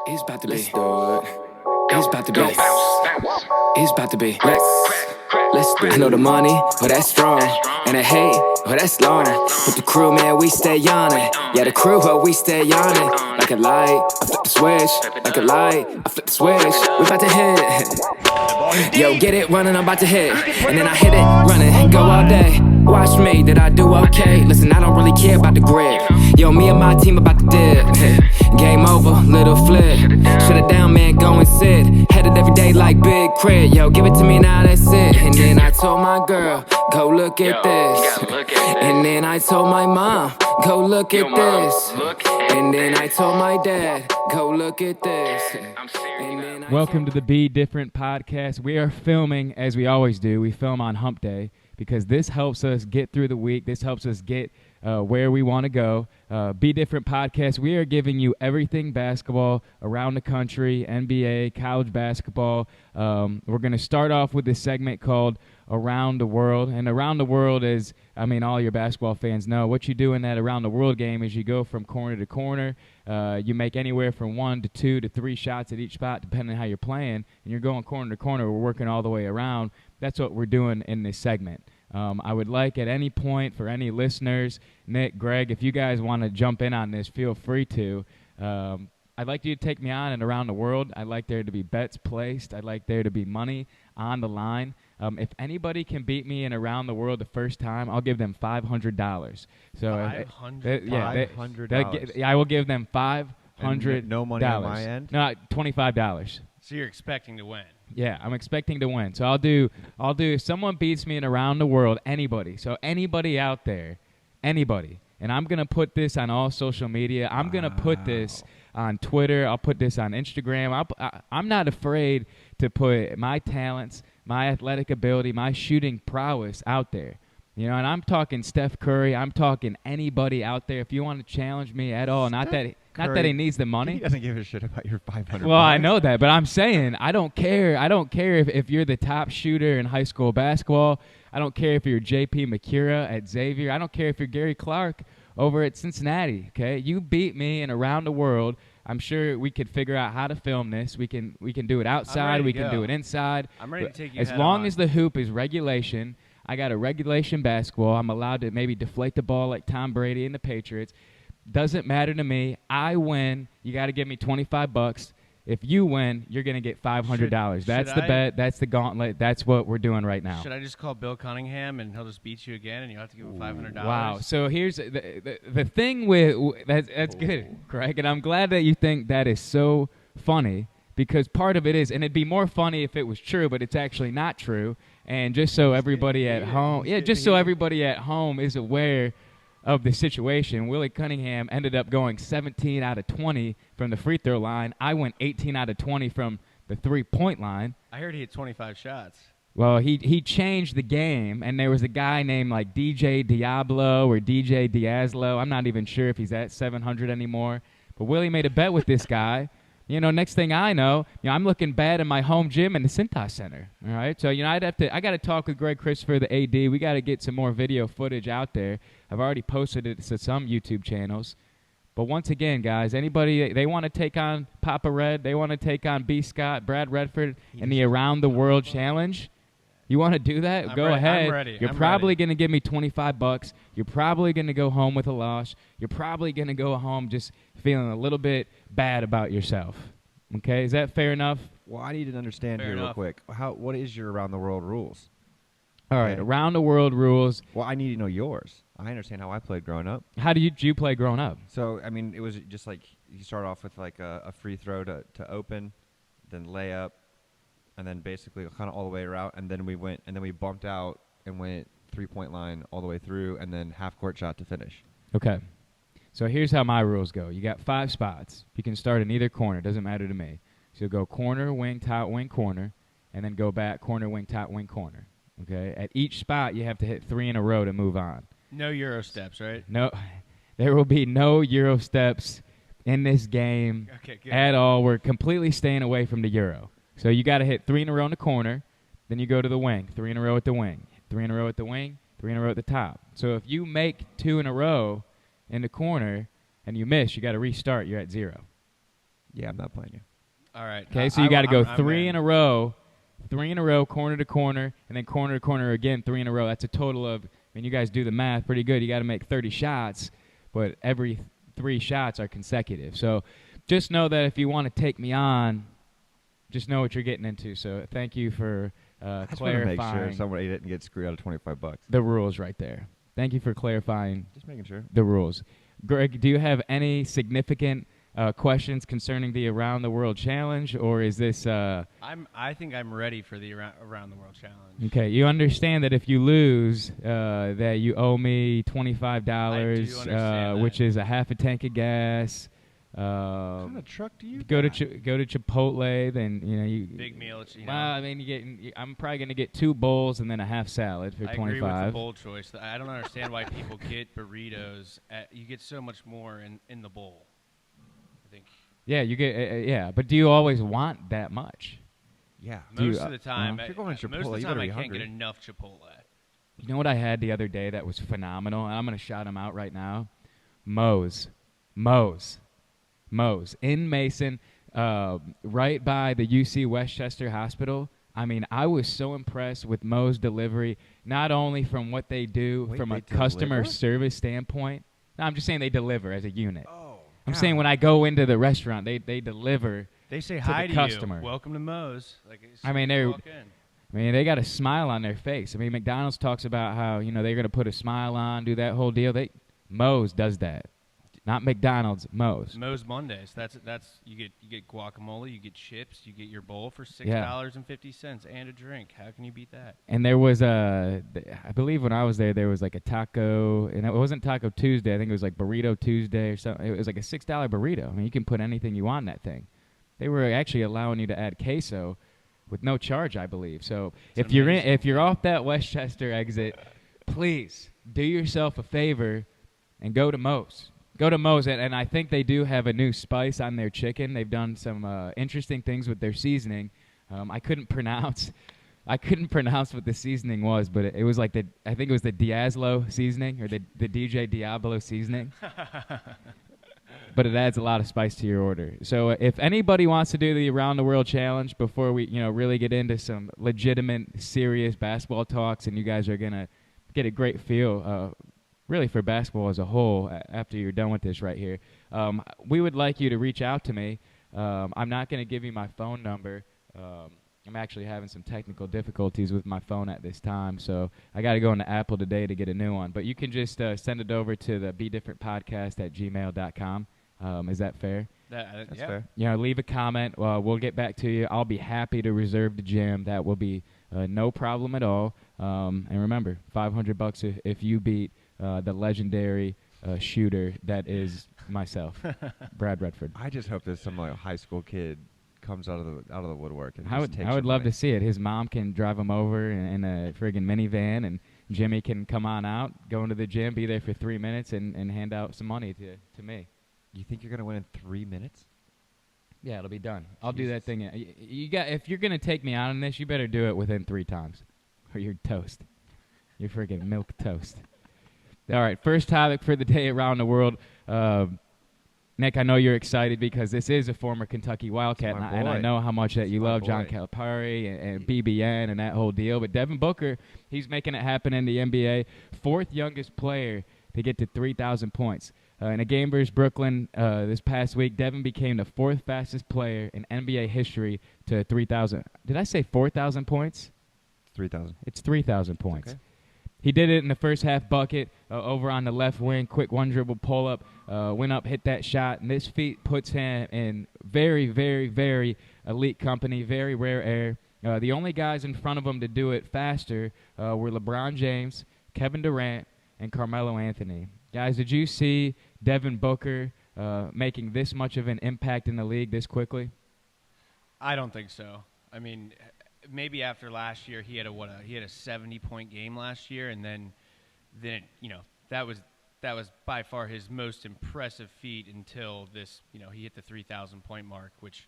It's about to be. Let's do it. It's about to be. It's about to be. Let's do it. I know the money, but that's strong. And the hate, but that's long. But the crew, man, we stay on it. Yeah, the crew, but we stay on it. Like a light, I flip the switch. Like a light, I flip the switch. We about to hit. Yo, get it running, I'm about to hit. And then I hit it, running, go all day. Watch me, did I do okay? Listen, I don't really care about the grid. Yo, me and my team about to dip. Game over, little flip. Shut it down, man, go and sit. Headed every day like big crit. Yo, give it to me now, that's it. And then I told my girl, go look at this. And then I told my mom, go look at this. And then I told my dad, go look at this. Welcome to the Be Different Podcast. We are filming, as we always do. We film on Hump Day because this helps us get through the week. This helps us get where we want to go. Be Different Podcast. We are giving you everything basketball around the country, NBA, college basketball. We're going to start off with this segment called Around the World. And Around the World is, all your basketball fans know, what you do in that Around the World game is you go from corner to corner. You make anywhere from 1 to 2 to 3 shots at each spot, depending on how you're playing. And you're going corner to corner. We're working all the way around. That's what we're doing in this segment. I would like at any point for any listeners, Nick, Greg, if you guys want to jump in on this, feel free to. I'd like you to take me on and Around the World. I'd like there to be bets placed. I'd like there to be money on the line. If anybody can beat me in Around the World the first time, I'll give them $500. So $500. I will give them $500. No money on my end? No, $25. So you're expecting to win? Yeah, I'm expecting to win. So I'll do if someone beats me in Around the World, anybody. So anybody out there, anybody. And I'm going to put this on all social media. I'm going to put this on Twitter. I'll put this on Instagram. I'm not afraid to put my talents, my athletic ability, my shooting prowess out there. You know, and I'm talking Steph Curry. I'm talking anybody out there. If you want to challenge me at all, not that he needs the money. He doesn't give a shit about your $500. Well, I know that, but I'm saying I don't care. I don't care if you're the top shooter in high school basketball. I don't care if you're J.P. McCura at Xavier. I don't care if you're Gary Clark over at Cincinnati. Okay, you beat me in Around the World. I'm sure we could figure out how to film this. We can do it outside. We can do it inside. I'm ready to take you as long as the hoop is regulation. I got a regulation basketball. I'm allowed to maybe deflate the ball like Tom Brady and the Patriots. Doesn't matter to me. I win. You got to give me $25. If you win, you're going to get $500. That's the bet. That's the gauntlet. That's what we're doing right now. Should I just call Bill Cunningham and he'll just beat you again and you'll have to give him $500? Wow. So here's the thing with that's good, Craig. And I'm glad that you think that is so funny because part of it is, and it'd be more funny if it was true, but it's actually not true. And just so everybody at home, everybody at home is aware of the situation, Willie Cunningham ended up going 17 out of 20 from the free throw line. I went 18 out of 20 from the three-point line. I heard he had 25 shots. Well, he changed the game, and there was a guy named like DJ Diablo or DJ Diazlo. I'm not even sure if he's at 700 anymore. But Willie made a bet with this guy. You know, next thing I know, I'm looking bad in my home gym in the Cintas Center. All right, so I got to talk with Greg Christopher, the AD. We got to get some more video footage out there. I've already posted it to some YouTube channels. But once again, guys, anybody they want to take on Papa Red, they want to take on B. Scott, Brad Redford, in the Around the World Challenge. You want to do that? Go ahead. I'm ready. You're probably going to give me $25. You're probably going to go home with a loss. You're probably going to go home just feeling a little bit bad about yourself. Okay, is that fair enough? Well, I need to understand Fair here enough. real quick. What is your Around the World rules? All right, Around the World rules. Well, I need to know yours. I understand how I played growing up. How did you play growing up? So, it was just like you start off with like a free throw to open, then layup, and then basically kind of all the way around, and then we bumped out and went 3-point line all the way through, and then half-court shot to finish. Okay. So here's how my rules go. You got 5 spots. You can start in either corner. Doesn't matter to me. So you'll go corner, wing, top, wing, corner, and then go back, corner, wing, top, wing, corner. Okay? At each spot, you have to hit 3 in a row to move on. No Euro steps, right? No. There will be no Euro steps in this game at all. We're completely staying away from the Euro. So you got to hit 3 in a row in the corner. Then you go to the wing. 3 in a row at the wing. 3 in a row at the wing. 3 in a row at the top. So if you make 2 in a row in the corner and you miss, you got to restart. You're at 0. Yeah, I'm not playing you. All right. Okay, so you got to go I'm three in. in a row, corner to corner, and then corner to corner again, 3 in a row. That's a total of, I mean, you guys do the math pretty good. You got to make 30 shots, but every 3 shots are consecutive. So just know that if you want to take me on, just know what you're getting into. So thank you for I just want to make sure clarifying somebody didn't get screwed out of $25. the rules right there. Thank you for clarifying Just making sure. the rules. Greg, do you have any significant questions concerning the Around the World Challenge, or is this I think I'm ready for the around the world challenge. okay? You understand that if you lose, that you owe me $25, I do understand which that. is a half a tank of gas. What kind of truck do you Go to got? go to Chipotle, then you Big meal. Well, I mean, I'm probably gonna get 2 bowls and then a half salad for I agree with the $25. bowl choice. I don't understand why people get burritos. You get so much more in the bowl. I think Yeah, you get yeah, but do you always want that much? Yeah. Do you, most of the time, if you're going to most of Chipotle, the you time better I be can't hungry. get enough Chipotle. You know what I had the other day that was phenomenal? And I'm going to shout him out right now. Moe's in Mason, right by the UC Westchester Hospital. I mean, I was so impressed with Moe's delivery, not only from what they do Wait, from they a customer deliver? service standpoint. No, I'm just saying they deliver as a unit. Oh. I'm saying when I go into the restaurant, they deliver. They say To hi the to customer. you. Welcome to Moe's. Like, as I soon mean, as you they're- walk in. I mean, they got a smile on their face. I mean, McDonald's talks about how, they're going to put a smile on, do that whole deal. Moe's does that. Not McDonald's, Moe's. Moe's Mondays. That's you get guacamole, you get chips, you get your bowl for Yeah. $6.50 and a drink. How can you beat that? And there was I believe when I was there was like a taco, and it wasn't Taco Tuesday. I think it was like Burrito Tuesday or something. It was like a $6 burrito. I mean, you can put anything you want in that thing. They were actually allowing you to add queso with no charge, I believe. So It's if you're off that Westchester exit, please do yourself a favor and go to Moe's. Go to Moe's, and I think they do have a new spice on their chicken. They've done some interesting things with their seasoning. I couldn't pronounce what the seasoning was, but it was like I think it was the Diazlo seasoning or the DJ Diablo seasoning. But it adds a lot of spice to your order. So if anybody wants to do the Around the World Challenge before we really get into some legitimate, serious basketball talks, and you guys are gonna get a great feel really for basketball as a whole after you're done with this right here, we would like you to reach out to me. I'm not going to give you my phone number. I'm actually having some technical difficulties with my phone at this time, so I got to go into Apple today to get a new one. But you can just send it over to the BeDifferentPodcast@gmail.com. Is that fair? That's yeah. fair. Leave a comment. We'll get back to you. I'll be happy to reserve the gym. That will be no problem at all. And remember, $500 if you beat the legendary shooter that is myself, Brad Redford. I just hope there's some high school kid comes out of the woodwork and I just takes would your love money. to see it. His mom can drive him over in a friggin' minivan, and Jimmy can come on out, go into the gym, be there for 3 minutes, and hand out some money to me. You think you're gonna win in 3 minutes? Yeah, it'll be done. I'll do that Jesus. thing. If you're gonna take me out on this, you better do it within 3 times, or you're toast. You're friggin' milk toast. All right, first topic for the day around the world. Nick, I know you're excited because this is a former Kentucky Wildcat, my and I boy. know how much that you my love John boy. Calipari and BBN and that whole deal. But Devin Booker, he's making it happen in the NBA. 4th youngest player to get to 3,000 points. In a game versus Brooklyn this past week, Devin became the 4th fastest player in NBA history to 3,000. Did I say 4,000 points? 3,000. It's 3,000 points. Okay. He did it in the first half bucket over on the left wing, quick one dribble pull up, went up, hit that shot, and this feat puts him in very, very, very elite company, very rare air. The only guys in front of him to do it faster were LeBron James, Kevin Durant, and Carmelo Anthony. Guys, did you see Devin Booker making this much of an impact in the league this quickly? I don't think so. I mean, maybe after last year, he had a 70-point game last year, and then that was by far his most impressive feat until this. He hit the 3,000-point mark, which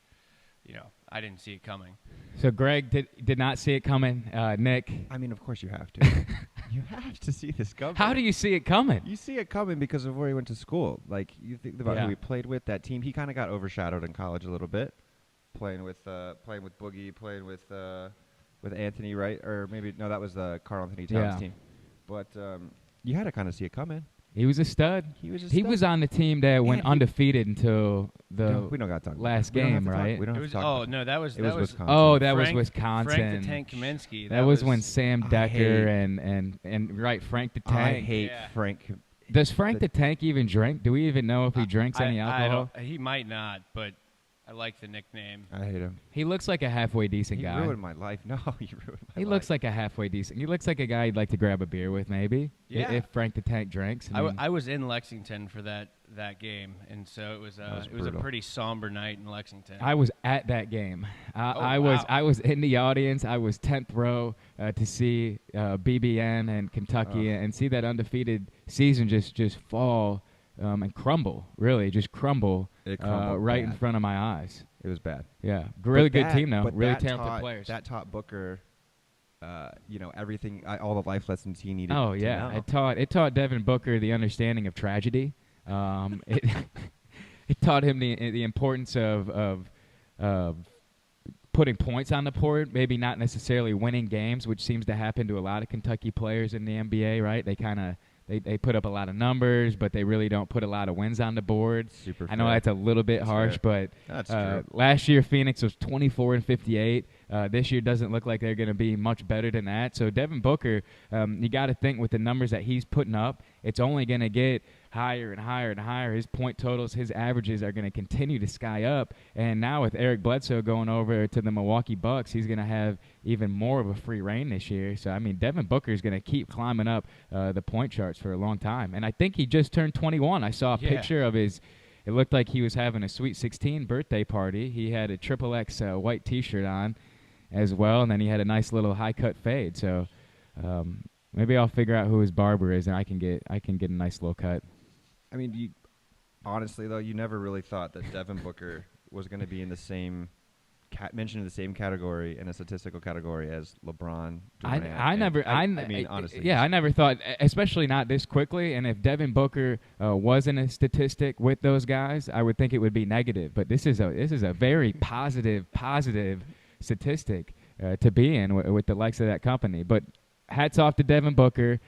I didn't see it coming. So Greg did not see it coming. Nick, I mean, of course you have to. You have to see this coming. How do you see it coming? You see it coming because of where he went to school. Like, you think about who he played with, that team. He kind of got overshadowed in college a little bit, playing with Boogie, playing with Anthony, right? Or maybe, no, that was the Karl Anthony Towns team. But you had to kind of see it coming. He was a stud. He was on the team that went undefeated until we don't got to talk last game, right? That was Wisconsin. Oh, that was Wisconsin. Frank the Tank Kaminsky. That was when Sam Decker and Frank the Tank. I hate Frank. Does Frank the Tank even drink? Do we even know if he drinks any alcohol? He might not, but I like the nickname. I hate him. He looks like a halfway decent guy. He ruined my life. No, he ruined my life. He looks like a halfway decent. He looks like a guy you'd like to grab a beer with, maybe. Yeah. If Frank the Tank drinks. I was in Lexington for that game, and so it was a pretty somber night in Lexington. I was at that game. I was in the audience. I was 10th row to see BBN and Kentucky and see that undefeated season just fall and crumble. Really, just crumble. It crumbled right bad. in front of my eyes. It was bad. Yeah, really good team though. Really talented players. That taught Booker, everything, all the life lessons he needed. Oh yeah, it taught Devin Booker the understanding of tragedy. It taught him the importance of putting points on the board. Maybe not necessarily winning games, which seems to happen to a lot of Kentucky players in the NBA. Right? They put up a lot of numbers, but they really don't put a lot of wins on the board. Super I know fair. that's a little bit harsh, but that's true. Last year Phoenix was 24-58. This year doesn't look like they're going to be much better than that. So Devin Booker, you got to think with the numbers that he's putting up, it's only going to get higher and higher and higher. His point totals, his averages are going to continue to sky up. And now with Eric Bledsoe going over to the Milwaukee Bucks, he's going to have even more of a free reign this year. So, I mean, Devin Booker is going to keep climbing up the point charts for a long time. And I think he just turned 21. I saw a picture of his – it looked like he was having a Sweet 16 birthday party. He had a XXX white T-shirt on as well, and then he had a nice little high-cut fade. So maybe I'll figure out who his barber is, and I can get a nice little cut. I mean, honestly, though, you never really thought that Devin Booker was going to be in the same mentioned in the same category, in a statistical category, as LeBron. Durant, honestly. Yeah, I never thought, especially not this quickly. And if Devin Booker wasn't a statistic with those guys, I would think it would be negative. But this is a very positive statistic to be in with the likes of that company. But hats off to Devin Booker.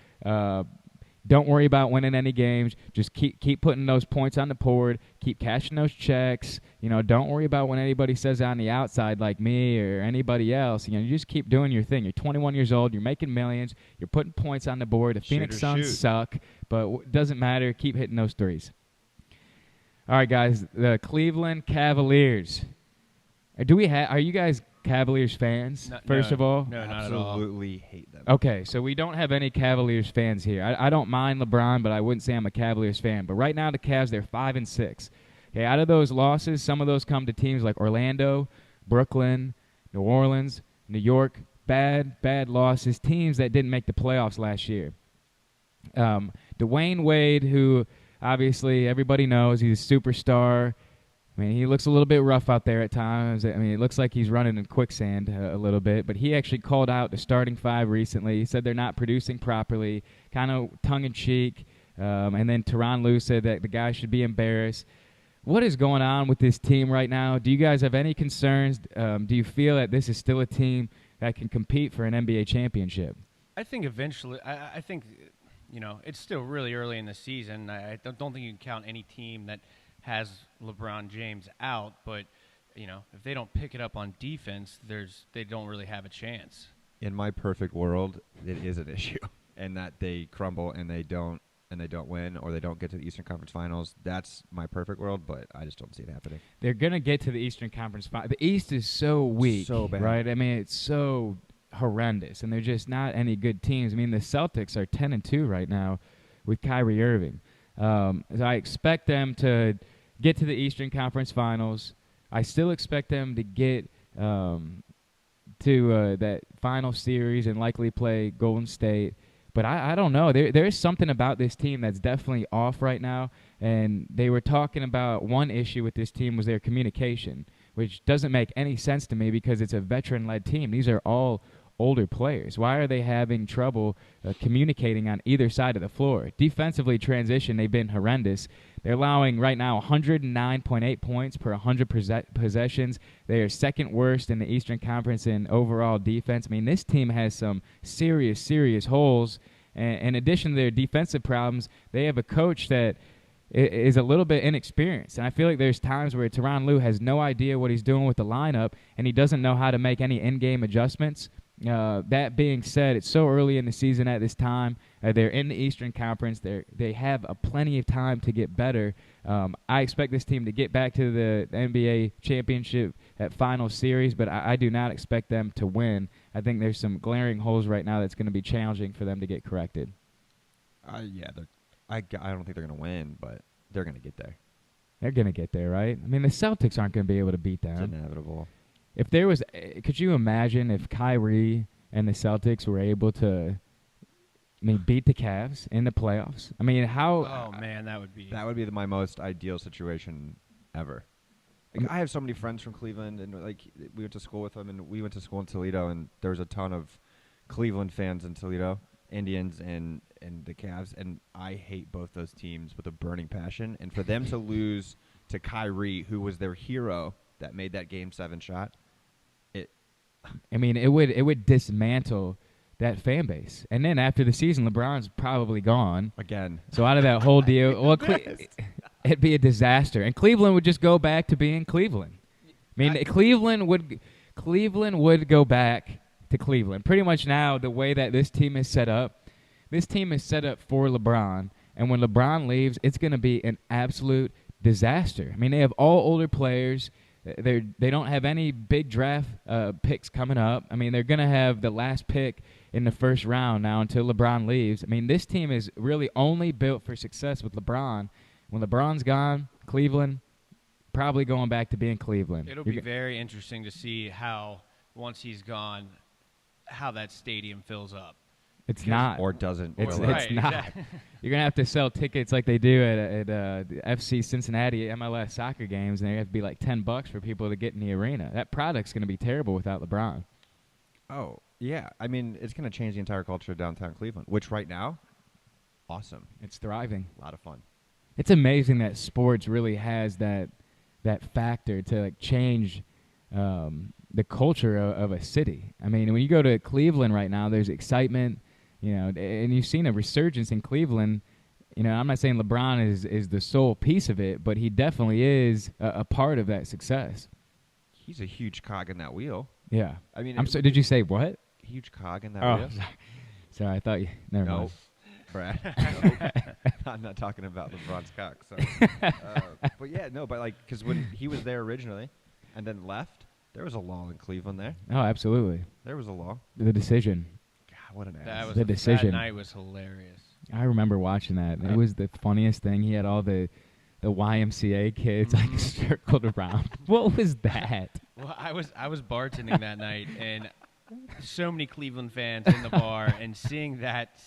Don't worry about winning any games. Just keep putting those points on the board. Keep cashing those checks. Don't worry about what anybody says on the outside, like me or anybody else. You just keep doing your thing. You're 21 years old. You're making millions. You're putting points on the board. The Phoenix Suns suck, but it doesn't matter. Keep hitting those threes. All right, guys. The Cleveland Cavaliers. Are you guys Cavaliers fans, first of all? No, not at all. Absolutely hate them. Okay, so we don't have any Cavaliers fans here. I don't mind LeBron, but I wouldn't say I'm a Cavaliers fan. But right now the Cavs, they're 5-6. Okay, out of those losses, some of those come to teams like Orlando, Brooklyn, New Orleans, New York. Bad losses, teams that didn't make the playoffs last year. Dwayne Wade, who obviously everybody knows, he's a superstar. I mean, he looks a little bit rough out there at times. I mean, it looks like he's running in quicksand a little bit. But he actually called out the starting five recently. He said they're not producing properly, kind of tongue-in-cheek. And then Tyronn Lue said that the guy should be embarrassed. What is going on with this team right now? Do you guys have any concerns? Do you feel that this is still a team that can compete for an NBA championship? I think eventually – I think, it's still really early in the season. I don't think you can count any team that – has LeBron James out, but if they don't pick it up on defense, they don't really have a chance. In my perfect world, it is an issue, and that they crumble and they don't win, or they don't get to the Eastern Conference Finals. That's my perfect world, but I just don't see it happening. They're gonna get to the Eastern Conference Finals. The East is so weak, so bad, right? I mean, it's so horrendous, and they're just not any good teams. I mean, the Celtics are 10-2 right now with Kyrie Irving. So I expect them to get to the Eastern Conference Finals. I still expect them to get to that final series and likely play Golden State. But I don't know. There's something about this team that's definitely off right now. And they were talking about one issue with this team was their communication, which doesn't make any sense to me because it's a veteran-led team. These are all older players? Why are they having trouble communicating on either side of the floor? Defensively, transition, they've been horrendous. They're allowing right now 109.8 points per 100 possessions. They are second worst in the Eastern Conference in overall defense. I mean, this team has some serious holes. And in addition to their defensive problems, they have a coach that is a little bit inexperienced. And I feel like there's times where Tyronn Lue has no idea what he's doing with the lineup, and he doesn't know how to make any in-game adjustments. That being said, it's so early in the season at this time. They're in the Eastern Conference. They have plenty of time to get better. I expect this team to get back to the NBA championship at final series, but I do not expect them to win. I think there's some glaring holes right now that's going to be challenging for them to get corrected. I don't think they're going to win, but they're going to get there. They're going to get there, right? I mean, the Celtics aren't going to be able to beat them. It's inevitable. If there was, could you imagine if Kyrie and the Celtics were able to, beat the Cavs in the playoffs? I mean, how? Oh man, that would be my most ideal situation ever. Like, I have so many friends from Cleveland, and we went to school with them, and we went to school in Toledo, and there was a ton of Cleveland fans in Toledo, Indians and the Cavs, and I hate both those teams with a burning passion. And for them to lose to Kyrie, who was their hero that made that Game 7 shot, it would dismantle that fan base. And then after the season, LeBron's probably gone again. So out of that whole deal, well, it'd be a disaster, and Cleveland would just go back to being Cleveland. Cleveland would go back to Cleveland. Pretty much now, the way that this team is set up for LeBron, and when LeBron leaves, it's going to be an absolute disaster. I mean, they have all older players. They don't have any big draft picks coming up. I mean, they're going to have the last pick in the first round now until LeBron leaves. I mean, this team is really only built for success with LeBron. When LeBron's gone, Cleveland probably going back to being Cleveland. It'll be very interesting to see how, once he's gone, how that stadium fills up. It's not. Or doesn't. It's right, not. Exactly. You're going to have to sell tickets like they do at the FC Cincinnati MLS soccer games, and they have to be like $10 for people to get in the arena. That product's going to be terrible without LeBron. Oh, yeah. I mean, it's going to change the entire culture of downtown Cleveland, which right now, awesome. It's thriving. A lot of fun. It's amazing that sports really has that factor to change the culture of a city. I mean, when you go to Cleveland right now, there's excitement, and you've seen a resurgence in Cleveland. I'm not saying LeBron is the sole piece of it, but he definitely is a part of that success. He's a huge cog in that wheel. Yeah. I mean, did you say what? Huge cog in that wheel. Sorry, I thought you. Never mind. Brad. I'm not talking about LeBron's cock. So, because when he was there originally, and then left, there was a law in Cleveland there. Oh, absolutely. There was a law. The decision. God, what an ass. That was the decision. That night was hilarious. I remember watching that. It was the funniest thing. He had all the YMCA kids circled around. What was that? Well, I was bartending that night, and so many Cleveland fans in the bar, and seeing that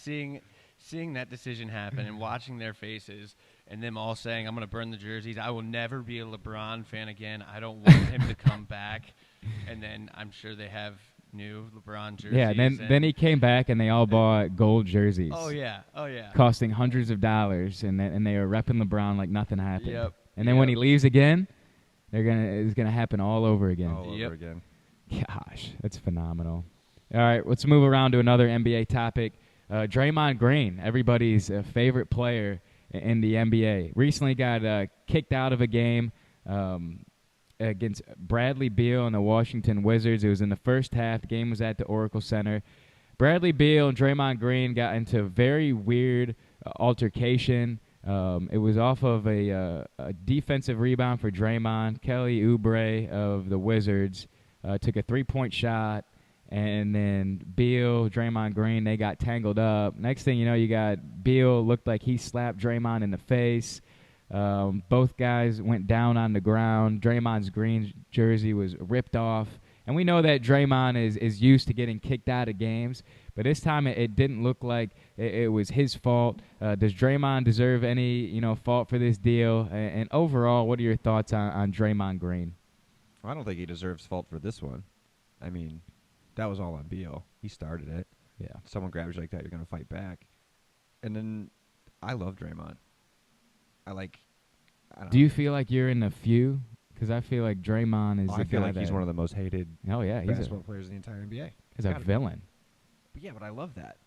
decision happen and watching their faces and them all saying, I'm going to burn the jerseys. I will never be a LeBron fan again. I don't want him to come back. And then I'm sure they have new LeBron jerseys. Yeah, then he came back and they all bought gold jerseys. Oh, yeah. Costing hundreds of dollars, and they were repping LeBron like nothing happened. Yep. And then when he leaves again, it's going to happen all over again. All over again. Gosh, that's phenomenal. All right, let's move around to another NBA topic. Draymond Green, everybody's favorite player in the NBA, recently got kicked out of a game against Bradley Beal and the Washington Wizards. It was in the first half. The game was at the Oracle Center. Bradley Beal and Draymond Green got into a very weird altercation. It was off of a defensive rebound for Draymond. Kelly Oubre of the Wizards took a three-point shot. And then Beal, Draymond Green, they got tangled up. Next thing you know, you got Beal looked like he slapped Draymond in the face. Both guys went down on the ground. Draymond's green jersey was ripped off. And we know that Draymond is used to getting kicked out of games. But this time it didn't look like it was his fault. Does Draymond deserve any fault for this deal? And overall, what are your thoughts on Draymond Green? Well, I don't think he deserves fault for this one. I mean, that was all on Beal. He started it. Yeah. Someone grabs you like that, you're gonna fight back. And then I love Draymond. I don't Do you feel like you're in a few? Because I feel like Draymond is. I feel like he's one of the most hated Oh yeah, he's basketball players in the entire NBA. he's a villain. But yeah, but I love that.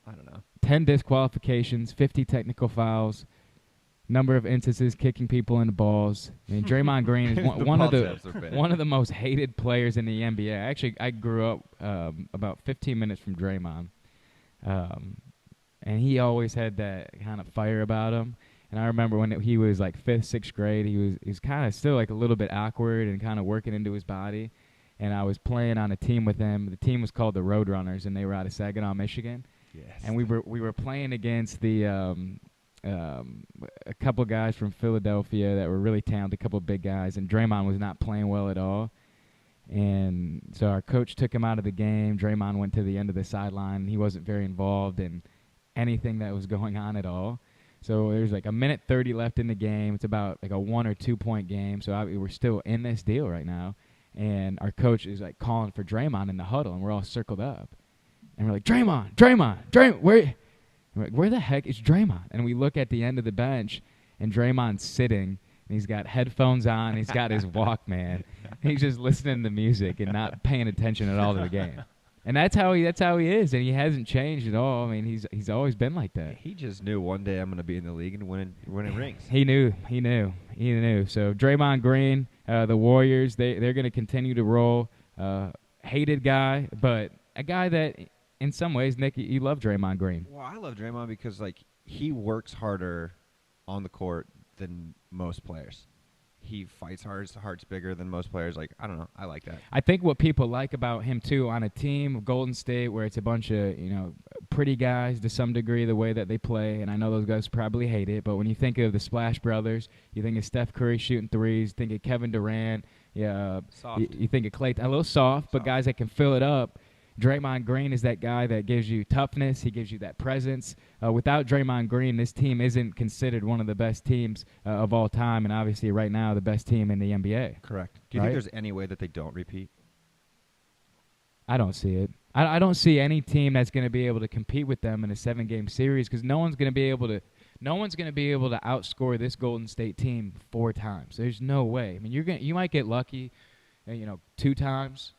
I don't know. 10 disqualifications, 50 technical fouls, number of instances kicking people in the balls. I mean, Draymond Green is one of the most hated players in the NBA. Actually, I grew up about 15 minutes from Draymond, and he always had that kind of fire about him. And I remember when he was like 5th, 6th grade, he was kind of still like a little bit awkward and kind of working into his body. And I was playing on a team with him. The team was called the Roadrunners, and they were out of Saginaw, Michigan. Yes. And we were playing against the a couple guys from Philadelphia that were really talented, a couple of big guys, and Draymond was not playing well at all. And so our coach took him out of the game. Draymond went to the end of the sideline. He wasn't very involved in anything that was going on at all. So there's like a minute 30 left in the game. It's about like a 1 or 2 point game. So we're still in this deal right now. And our coach is like calling for Draymond in the huddle, and we're all circled up. And we're like, Draymond, where the heck is Draymond? And we look at the end of the bench, and Draymond's sitting, and he's got headphones on, he's got his Walkman. He's just listening to music and not paying attention at all to the game. And that's how he is, and he hasn't changed at all. I mean, he's always been like that. He just knew one day I'm going to be in the league and winning rings. He knew. So Draymond Green, the Warriors, they're going to continue to roll. Hated guy, but a guy that in some ways, Nick, you love Draymond Green. Well, I love Draymond because he works harder on the court than most players. He fights hard. His heart's bigger than most players. I don't know. I like that. I think what people like about him, too, on a team of Golden State where it's a bunch of, pretty guys to some degree, the way that they play, and I know those guys probably hate it, but when you think of the Splash Brothers, you think of Steph Curry shooting threes, think of Kevin Durant, you think of Klay, a little soft, but guys that can fill it up. Draymond Green is that guy that gives you toughness. He gives you that presence. Without Draymond Green, this team isn't considered one of the best teams of all time, and obviously right now the best team in the NBA. Correct. Do you think there's any way that they don't repeat? I don't see it. I don't see any team that's going to be able to compete with them in a 7-game series because no one's going to be able to outscore this Golden State team 4 times. There's no way. I mean, you might get lucky, 2 times,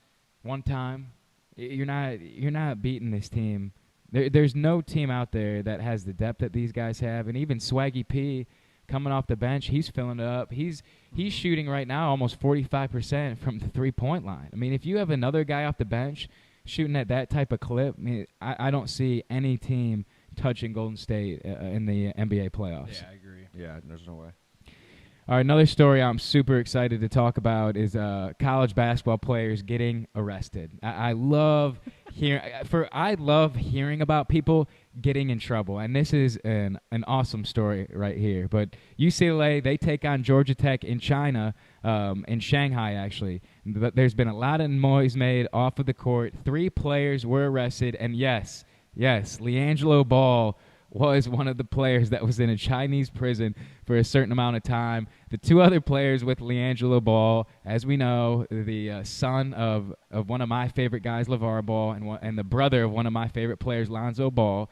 1 time. You're not beating this team. There's no team out there that has the depth that these guys have, and even Swaggy P coming off the bench, he's filling it up. He's shooting right now almost 45% from the 3-point line. I mean, if you have another guy off the bench shooting at that type of clip, I mean, I don't see any team touching Golden State in the NBA playoffs. Yeah, I agree. Yeah, there's no way. All right, another story I'm super excited to talk about is college basketball players getting arrested. I love hearing about people getting in trouble, and this is an awesome story right here. But UCLA, they take on Georgia Tech in China, in Shanghai actually. There's been a lot of noise made off of the court. 3 players were arrested, and yes, LiAngelo Ball was one of the players that was in a Chinese prison for a certain amount of time. The 2 other players with LiAngelo Ball, as we know, the son of one of my favorite guys, LeVar Ball, and the brother of one of my favorite players, Lonzo Ball,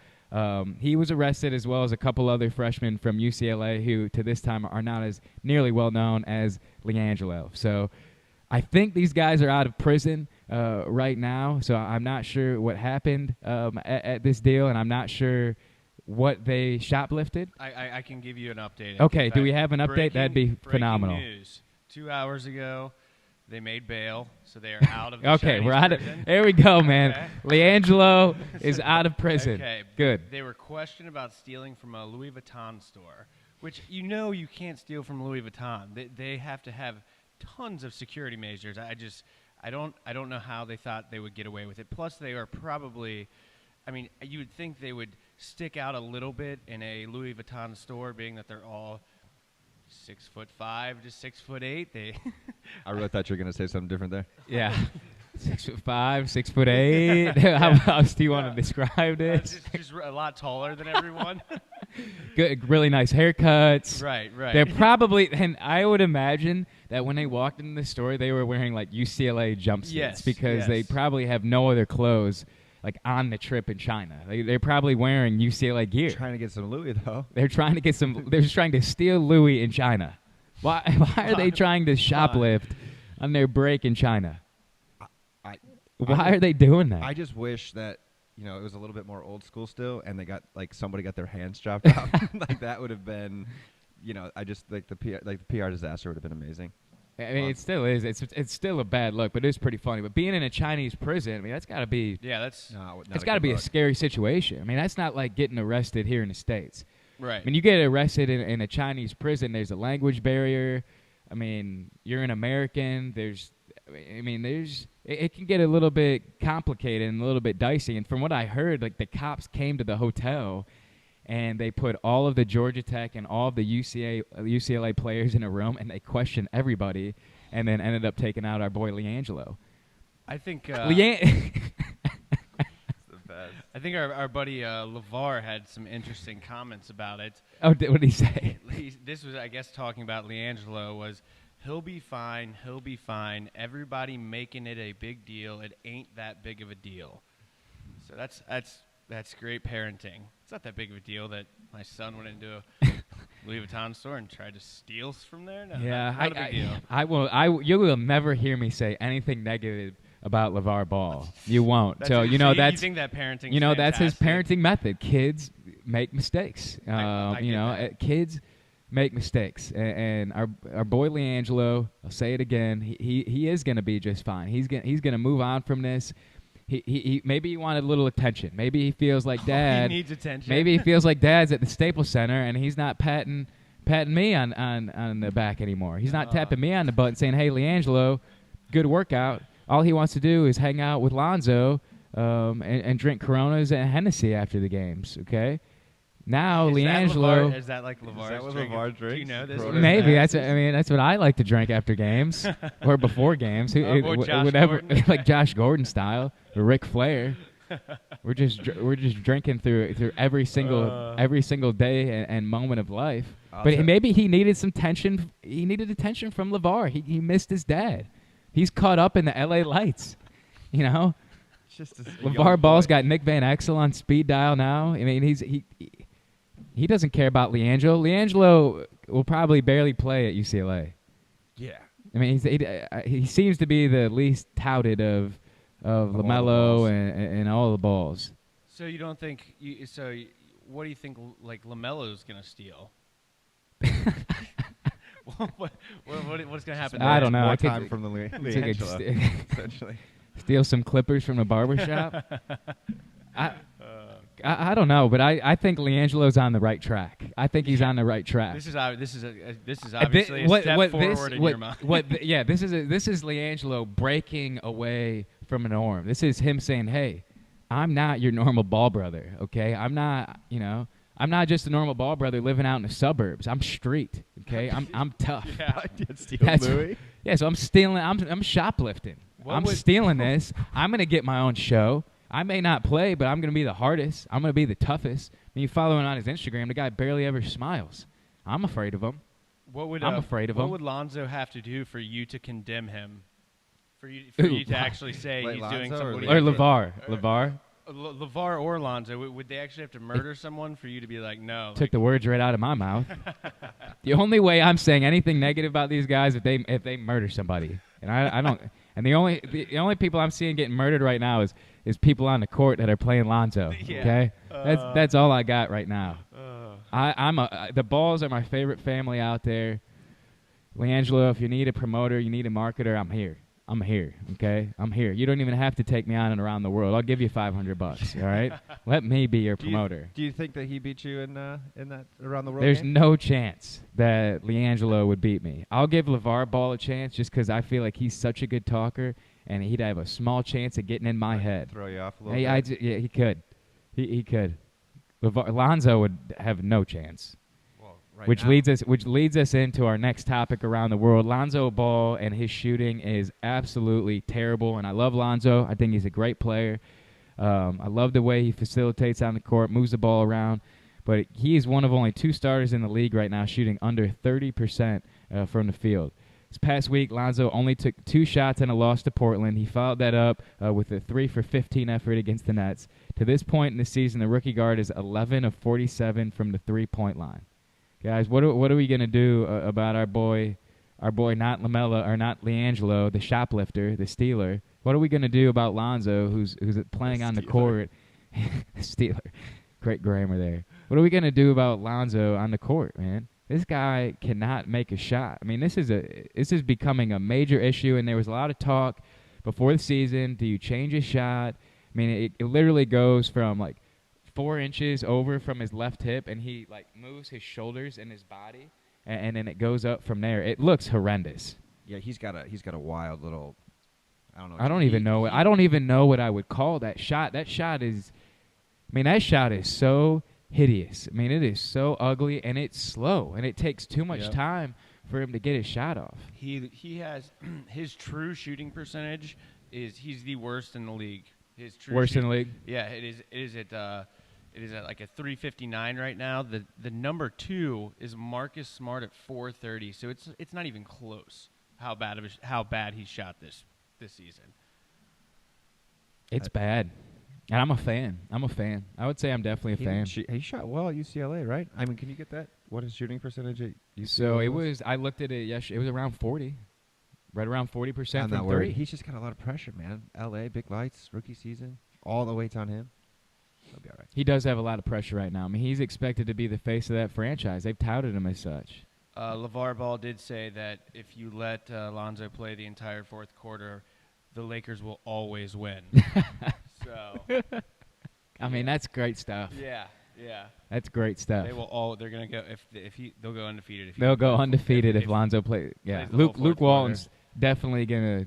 he was arrested, as well as a couple other freshmen from UCLA who, to this time, are not as nearly well-known as LiAngelo. So I think these guys are out of prison right now, so I'm not sure what happened at this deal, and I'm not sure what they shoplifted. I can give you an update. Okay, do we have an update? That'd be phenomenal. Breaking news. 2 hours ago, they made bail, so they are out of the Okay, Chinese we're out of. prison. There we go, man. Okay. LiAngelo is out of prison. Okay, Good. They were questioned about stealing from a Louis Vuitton store, which you can't steal from Louis Vuitton. They have to have tons of security measures. I don't know how they thought they would get away with it. Plus, they are probably, you would think they would stick out a little bit in a Louis Vuitton store, being that they're all 6'5" to 6'8". I really thought you were going to say something different there. Yeah. 6'5", 6'8". How else do you want to describe this? Just a lot taller than everyone. Good, really nice haircuts. Right. They're probably, and I would imagine that when they walked into the store, they were wearing like UCLA jumpsuits Yes, because they yes. probably have no other clothes like on the trip in China. They're probably wearing UCLA gear. Trying to get some Louis though. They're trying to get some. They're just trying to steal Louis in China. Why are they trying to shoplift on their break in China? Why are they doing that? I just wish that it was a little bit more old school still, and they got like somebody got their hands chopped off. Like that would have been, I just like the PR disaster would have been amazing. I mean, it still is. It's still a bad look, but it is pretty funny. But being in a Chinese prison, I mean, that's got to be. Yeah, that's It's got to be a scary situation. I mean, that's not like getting arrested here in the States. right. When you get arrested in a Chinese prison, there's a language barrier. I mean, you're an American. It can get a little bit complicated and a little bit dicey. And from what I heard, like the cops came to the hotel and they put all of the Georgia Tech and all of the UCLA players in a room and they questioned everybody and then ended up taking out our boy LiAngelo. I think best. I think our buddy LeVar had some interesting comments about it. Oh, what did he say? This was, I guess, talking about LiAngelo was, he'll be fine, everybody making it a big deal. It ain't that big of a deal. So that's great parenting. It's not that big of a deal that my son went into a Louis Vuitton store and tried to steal from there. No, Yeah, not a big deal. You will never hear me say anything negative about LeVar Ball. You won't. That's So you think that parenting. that's his fantastic. parenting method. Kids make mistakes. I get that. Kids make mistakes, and our boy LiAngelo, I'll say it again, he is going to be just fine. He's gonna move on from this. He maybe he wanted a little attention. Maybe he feels like dad. He needs attention. Maybe he feels like dad's at the Staples Center and he's not patting me on the back anymore. He's not tapping me on the butt and saying, "Hey, LiAngelo, good workout." All he wants to do is hang out with Lonzo and drink Coronas and Hennessy after the games. Okay. Now LiAngelo. Is that like LeVar's Is that what drinking? LeVar Do you drinks? know this? Coronas? Maybe that's what I like to drink after games or before games. Or Josh Whatever, Gordon. like Josh Gordon style or Ric Flair. We're just drinking through every single day and moment of life. Maybe he needed some tension. He needed attention from LeVar. He missed his dad. He's caught up in the LA lights. It's just a LeVar young Ball's boy. got Nick Van Exel on speed dial now. I mean, he doesn't care about LiAngelo. LiAngelo will probably barely play at UCLA. Yeah. I mean, he seems to be the least touted of LaMelo balls. and all the balls. So you don't think? What do you think? Like LaMelo's gonna steal? What's gonna happen? I don't know. More I could- time from the It's like LiAngelo, essentially. steal some clippers from the barbershop. I don't know, but I think LiAngelo's on the right track. I think he's on the right track. This is obviously a step forward in your mind. This is LiAngelo breaking away from a norm. This is him saying, "Hey, I'm not your normal ball brother. Okay, I'm not just a normal ball brother living out in the suburbs. I'm street. Okay, I'm tough. Yeah. I did steal That's- Louis. Yeah, so I'm stealing. I'm shoplifting. I'm stealing this. I'm gonna get my own show. I may not play, but I'm gonna be the hardest. I'm gonna be the toughest. I mean, you follow him on his Instagram. The guy barely ever smiles. I'm afraid of him. I'm afraid of What him. would Lonzo have to do for you to condemn him? For you Ooh. to actually say Wait, he's Lonzo doing or something? Or LeVar. LeVar or Lonzo, would they actually have to murder someone for you to be like, no? Took the words right out of my mouth. The only way I'm saying anything negative about these guys if they murder somebody, and I don't. And the only people I'm seeing getting murdered right now is people on the court that are playing Lonzo. Yeah. Okay, that's all I got right now. The Balls are my favorite family out there. LiAngelo, if you need a promoter, you need a marketer, I'm here. I'm here, okay? I'm here. You don't even have to take me on and around the world. I'll give you $500, all right? Let me be your promoter. Do you think that he beat you in that around the world There's game? no chance that LiAngelo would beat me. I'll give LeVar Ball a chance just because I feel like he's such a good talker, and he'd have a small chance of getting in my head. Throw you off a little Hey, bit. he could. He could. Lonzo would have no chance. Right Which now. leads us into our next topic around the world. Lonzo Ball and his shooting is absolutely terrible, and I love Lonzo. I think he's a great player. I love the way he facilitates on the court, moves the ball around, but he is one of only 2 starters in the league right now shooting under 30% from the field. This past week, Lonzo only took 2 shots and a loss to Portland. He followed that up with a 3 for 15 effort against the Nets. To this point in the season, the rookie guard is 11 of 47 from the 3-point line. Guys, what are we gonna do about our boy not Lamella or not LiAngelo, the shoplifter, the stealer? What are we gonna do about Lonzo, who's playing on the court? Stealer, great grammar there. What are we gonna do about Lonzo on the court, man? This guy cannot make a shot. I mean, this is becoming a major issue, and there was a lot of talk before the season. Do you change his shot? I mean, it literally goes from like 4 inches over from his left hip, and he like moves his shoulders and his body, and then it goes up from there. It looks horrendous. Yeah, he's got a wild little. I don't know. I don't even know what I would call that shot. That shot is so hideous. I mean, it is so ugly, and it's slow, and it takes too much time for him to get his shot off. He has his true shooting percentage he's the worst in the league. His true Worst in the league? Yeah, it is at like a 359 right now. The number 2 is Marcus Smart at 430. So it's not even close how bad he shot this season. It's bad. And I'm a fan. I would say I'm definitely a fan. He shot well at UCLA, right? I mean, can you get that? What his shooting percentage at UCLA So it was, I looked at it yesterday, it was around 40. Right around 40% from 3. He's just got a lot of pressure, man. LA, big lights, rookie season. All the weight's on him. He'll be all right. He does have a lot of pressure right now. I mean, he's expected to be the face of that franchise. They've touted him as such. LeVar Ball did say that if you let Lonzo play the entire fourth quarter, the Lakers will always win. So, I mean, that's great stuff. Yeah. That's great stuff. They're gonna go they'll go undefeated. They'll go undefeated if Lonzo plays. Yeah, Luke Walton's definitely gonna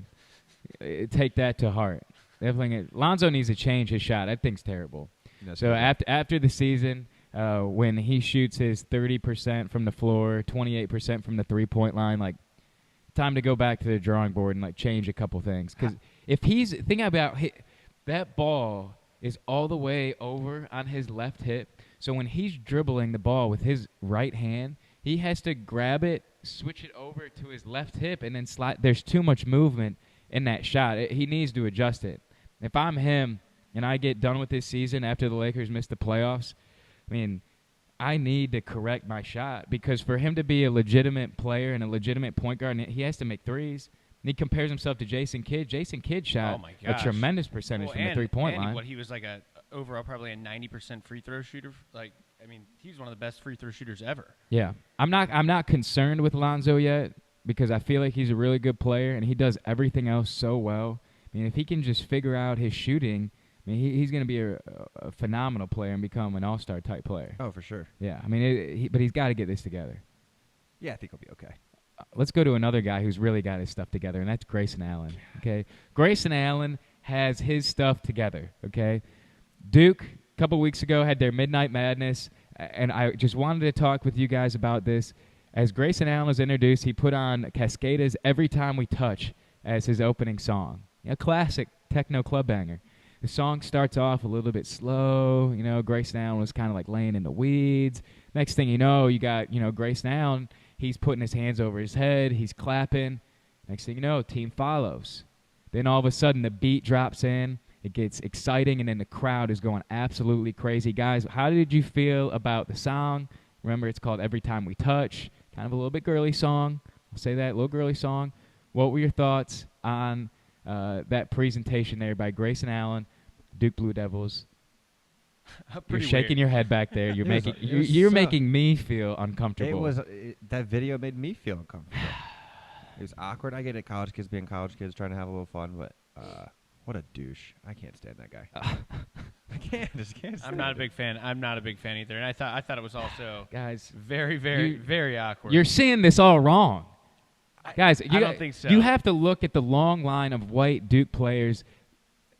take that to heart. Lonzo needs to change his shot. That thing's terrible. So after the season, when he shoots his 30% from the floor, 28% from the 3-point line, like, time to go back to the drawing board and like change a couple things. Because if he's thinking about that ball is all the way over on his left hip. So when he's dribbling the ball with his right hand, he has to grab it, switch it over to his left hip, and then slide. There's too much movement in that shot. He needs to adjust it. If I'm him and I get done with this season after the Lakers miss the playoffs, I mean, I need to correct my shot, because for him to be a legitimate player and a legitimate point guard, he has to make threes. And he compares himself to Jason Kidd. Jason Kidd shot a tremendous percentage from the 3-point line. He was like overall probably a 90% free throw shooter. Like, I mean, he's one of the best free throw shooters ever. Yeah, I'm not concerned with Lonzo yet, because I feel like he's a really good player and he does everything else so well. I mean, if he can just figure out his shooting, I mean, he's going to be a phenomenal player and become an all-star type player. Oh, for sure. Yeah, I mean, but he's got to get this together. Yeah, I think he'll be okay. Let's go to another guy who's really got his stuff together, and that's Grayson Allen. Okay, Grayson Allen has his stuff together. Okay, Duke a couple weeks ago had their Midnight Madness, and I just wanted to talk with you guys about this. As Grayson Allen was introduced, he put on Cascada's "Every Time We Touch" as his opening song. A classic techno club banger. The song starts off a little bit slow. You know, Grayson Allen was kind of like laying in the weeds. Next thing you know, you got, Grayson Allen. He's putting his hands over his head. He's clapping. Next thing you know, team follows. Then all of a sudden, the beat drops in. It gets exciting, and then the crowd is going absolutely crazy. Guys, how did you feel about the song? Remember, it's called Every Time We Touch. Kind of a little bit girly song. I'll say that, a little girly song. What were your thoughts on that presentation there by Grayson Allen, Duke Blue Devils? You're shaking your head back there. You're making me feel uncomfortable. That video made me feel uncomfortable. It was awkward. I get it, college kids being college kids trying to have a little fun, but what a douche! I can't stand that guy. I just can't. I'm not a big fan. I'm not a big fan either. And I thought it was also guys very, very, very awkward. You're seeing this all wrong. Guys, I don't think so. You have to look at the long line of white Duke players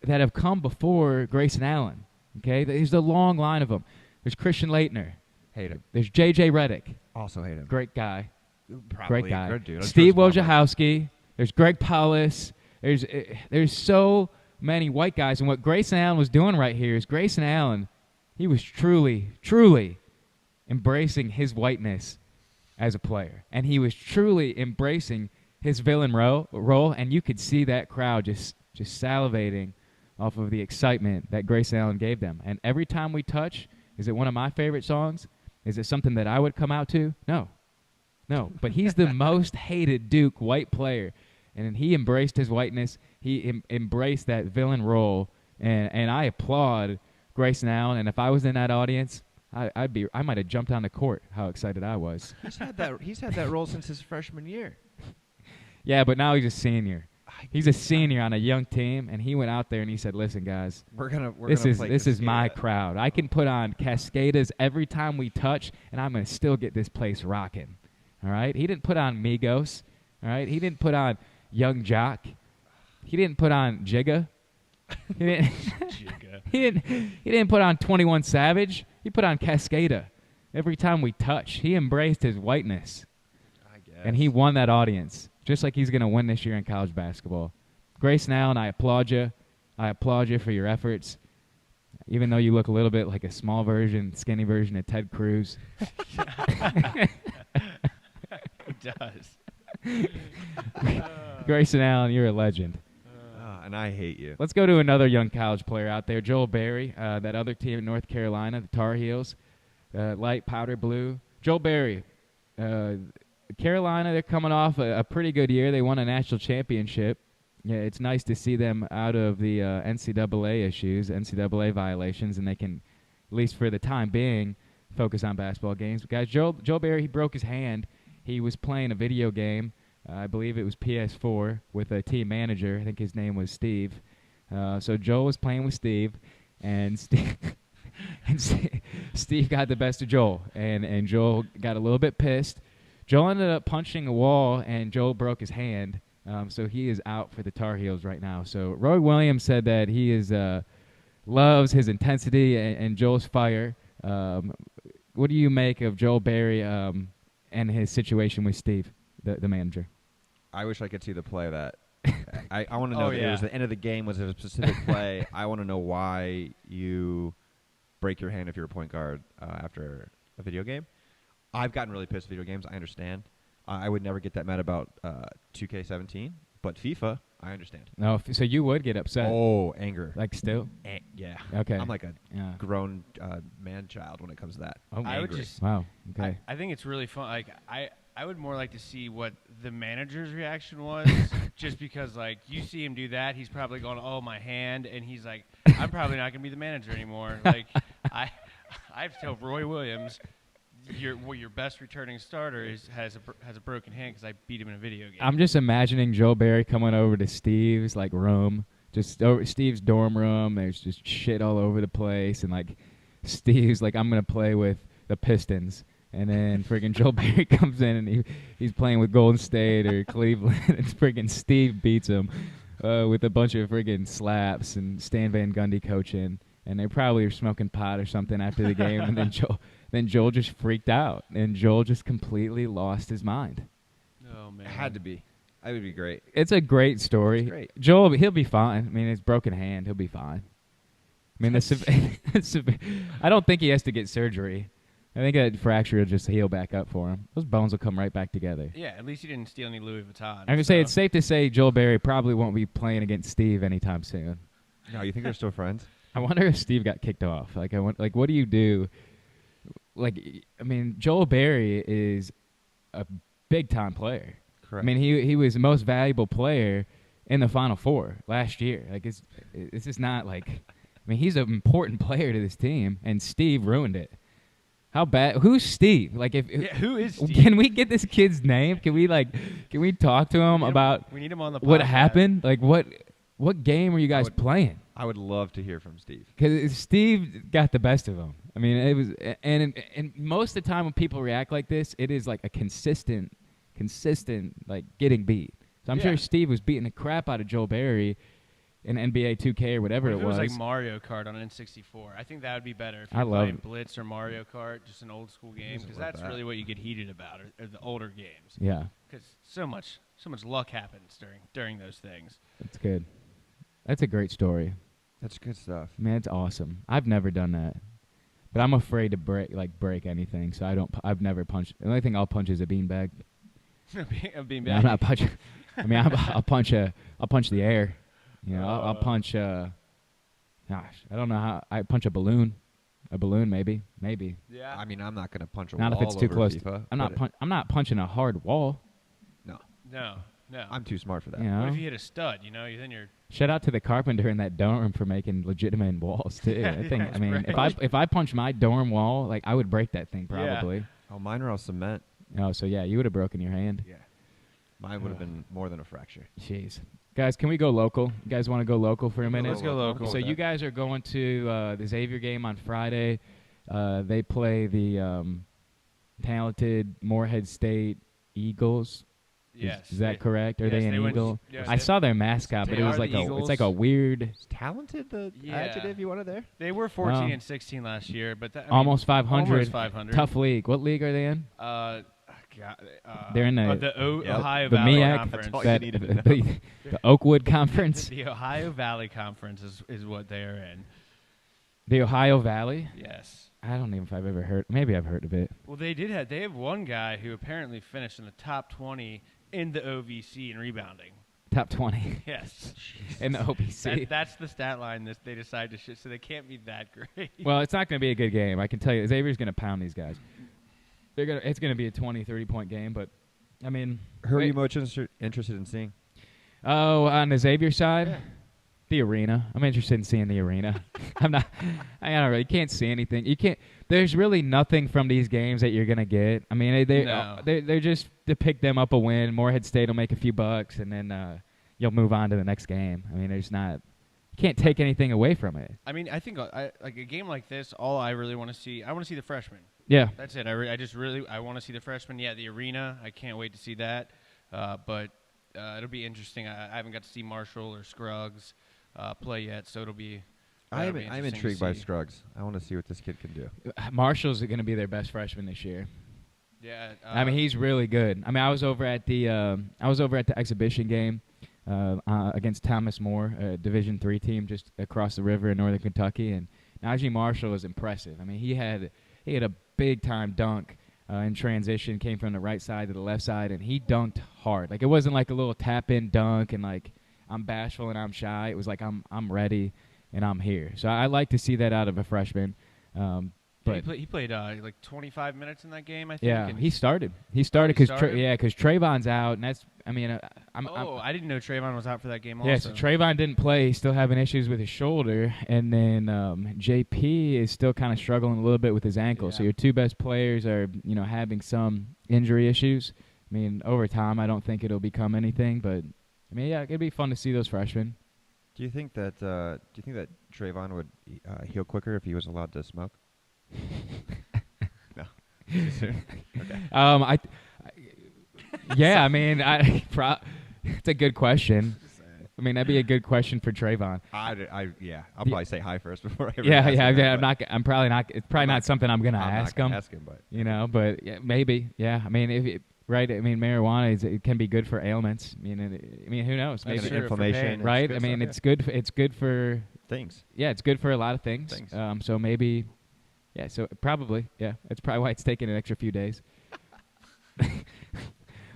that have come before Grayson Allen. Okay, there's a long line of them. There's Christian Laettner. Hate him. There's J.J. Redick. Also hate him. Great guy. Probably Great guy. Good dude. Steve Wojciechowski. There's Greg Paulus. There's so many white guys. And what Grayson Allen was doing right here is Grayson Allen, he was truly, truly embracing his whiteness as a player. And he was truly embracing his villain role, and you could see that crowd just salivating off of the excitement that Grayson Allen gave them. And every time we touch, is it one of my favorite songs? Is it something that I would come out to? No. But he's the most hated Duke white player, and he embraced his whiteness. He embraced that villain role, and I applaud Grayson Allen. And if I was in that audience, I might have jumped on the court. How excited I was! He's had that role since his freshman year. Yeah, but now he's a senior. He's a senior on a young team, and he went out there and he said, "Listen, guys, this is my crowd. I can put on Cascadas every time we touch, and I'm gonna still get this place rocking." All right. He didn't put on Migos. All right. He didn't put on Young Jock. He didn't put on Jigga. He didn't. He didn't put on 21 Savage. He put on Cascada. Every time we touch, he embraced his whiteness, I guess. and he won that audience, just like he's gonna win this year in college basketball. Grayson Allen, I applaud you. I applaud you for your efforts, even though you look a little bit like a skinny version of Ted Cruz. He does. Grayson Allen, you're a legend. And I hate you. Let's go to another young college player out there, Joel Berry, that other team in North Carolina, the Tar Heels, light powder blue. Joel Berry, Carolina, they're coming off a pretty good year. They won a national championship. Yeah, it's nice to see them out of the NCAA issues, NCAA violations, and they can, at least for the time being, focus on basketball games. But guys, Joel Berry, he broke his hand. He was playing a video game. I believe it was PS4 with a team manager. I think his name was Steve. So Joel was playing with Steve, and Steve got the best of Joel, and Joel got a little bit pissed. Joel ended up punching a wall, and Joel broke his hand. So he is out for the Tar Heels right now. So Roy Williams said that he loves his intensity and Joel's fire. What do you make of Joel Berry and his situation with Steve, the manager? I wish I could see the play of that. I want to know if it was the end of the game. Was it a specific play? I want to know why you break your hand if you're a point guard after a video game. I've gotten really pissed at video games. I understand. I would never get that mad about 2K17, but FIFA, I understand. No, so you would get upset. Oh, anger. Like still? Yeah. Okay. I'm like a grown man-child when it comes to that. Oh, I would just. Wow. Okay. I think it's really fun. Like I would more like to see what the manager's reaction was, just because like you see him do that, he's probably going, "Oh, my hand," and he's like, "I'm probably not gonna be the manager anymore." Like I have to tell Roy Williams, your best returning starter has a broken hand because I beat him in a video game. I'm just imagining Joe Berry coming over to Steve's like room, just over Steve's dorm room. There's just shit all over the place, and like Steve's like, "I'm gonna play with the Pistons," and then friggin' Joe Berry comes in and he's playing with Golden State or Cleveland, and friggin' Steve beats him with a bunch of friggin' slaps, and Stan Van Gundy coaching, and they probably are smoking pot or something after the game, and then Joel just freaked out, and Joel just completely lost his mind. Oh man, It had to be. That would be great. It's a great story. It's great. Joel, he'll be fine. I mean, his broken hand, he'll be fine. I mean, I don't think he has to get surgery. I think a fracture will just heal back up for him. Those bones will come right back together. Yeah, at least he didn't steal any Louis Vuitton. I'm going to say it's safe to say Joel Berry probably won't be playing against Steve anytime soon. No, you think they're still friends? I wonder if Steve got kicked off. Like, what do you do? Like, I mean, Joel Berry is a big-time player. Correct. I mean, he was the most valuable player in the Final Four last year. Like, it's just not like, I mean, he's an important player to this team, and Steve ruined it. How bad? Who's Steve? Like, who is Steve? Can we get this kid's name? Can we talk to him about we need him on the podcast. What happened? Like, what game were you guys playing? I would love to hear from Steve. Because Steve got the best of him. I mean, it was, and most of the time when people react like this, it is like a consistent, like getting beat. So I'm sure Steve was beating the crap out of Joel Berry in NBA 2K or whatever it was. was. Like Mario Kart on N64. I think that would be better if I you're love playing it. Blitz or Mario Kart, just an old school game, because that's really what you get heated about, are the older games. Yeah, because so much luck happens during those things. that's good. That's a great story. That's good stuff. Man, it's awesome. I've never done that, but I'm afraid to break anything. So I've never punched. The only thing I'll punch is a beanbag. Being Yeah, I'm not punching. I mean, I'll punch the air. You know, I'll punch. Gosh, I don't know how. I punch a balloon. A balloon, maybe. Yeah. I mean, I'm not going to punch a Not wall if it's too over close. FIFA, I'm not punching a hard wall. No. No. I'm too smart for that. You know? What if you hit a stud? You know, then you're. Shout out to the carpenter in that dorm for making legitimate walls too. I think. I mean, right. if I punch my dorm wall, like I would break that thing probably. Oh, mine are all cement. Oh, so yeah, you would have broken your hand. Yeah. Mine would have been more than a fracture. Jeez. Guys, can we go local? You guys want to go local for a minute? Let's go local. So you guys are going to the Xavier game on Friday. They play the talented Morehead State Eagles. Yes. Is that correct? Are yes, they an went- Eagle? yes, I saw their mascot, they but it was are like the it's Eagles. like a weird, Is talented the Yeah. adjective you wanted there? They were 14 and 16 last year, but almost 500. Almost 500. Tough league. What league are they in? They're in the Ohio the Valley MEAC, Conference. That's all you that, needed to know. the Oakwood Conference, The Ohio Valley Conference is what they are in. the Ohio Valley. Yes. I don't even know if I've ever heard. Maybe I've heard of it. Well, they have one guy who apparently finished in the top 20 in the OVC in rebounding. Top 20 Yes. in the OBC. That's the stat line that they decide to so they can't be that great. Well, it's not going to be a good game. I can tell you, Xavier's going to pound these guys. It's going to be a 20, 30-point game, but I mean, Who are you most interested in seeing? Oh, on the Xavier side, Yeah. the arena. I'm interested in seeing the arena. I don't really. You can't see anything. You can't. There's really nothing from these games that you're gonna get. I mean, they're just to pick them up a win. Morehead State will make a few bucks, and then you'll move on to the next game. I mean, there's not. You can't take anything away from it. I mean, I think like a game like this, all I really want to see, I want to see the freshmen. Yeah. That's it. I want to see the freshmen. Yeah, the arena. I can't wait to see that. But it'll be interesting. I haven't got to see Marshall or Scruggs play yet, so it'll be. I'm intrigued by Scruggs. I want to see what this kid can do. Marshall's going to be their best freshman this year. Yeah. I mean, he's really good. I mean, I was over at the exhibition game against Thomas More, a Division III team just across the river in northern Kentucky, and Najee Marshall is impressive. I mean, he had a big time dunk in transition, came from the right side to the left side, and he dunked hard. Like, it wasn't like a little tap in dunk and like I'm bashful and I'm shy. It was like I'm ready and I'm here. So I like to see that out of a freshman. But he played like 25 minutes in that game, I think. yeah, and he started because started? Trayvon's out, and that's I I didn't know Trayvon was out for that game. yeah. Also. So Trayvon didn't play; he's still having issues with his shoulder, and then JP is still kind of struggling a little bit with his ankle. So Yeah. your two best players are having some injury issues. I mean, over time, I don't think it'll become anything, but I mean, yeah, it'd be fun to see those freshmen. Do you think that Trayvon would heal quicker if he was allowed to smoke? No. Okay. Yeah, I mean, it's a good question. I mean, that'd be a good question for Trayvon. I'll probably say hi first before I. I'm probably not. It's probably not something I'm gonna ask him. But but yeah, maybe. Yeah, I mean, right. I mean, marijuana it can be good for ailments. I mean, who knows? Maybe Maybe, inflammation, right? good I mean, stuff, it's good for things. Yeah, it's good for a lot of things. So maybe. Yeah, so probably. Yeah, that's probably why it's taking an extra few days.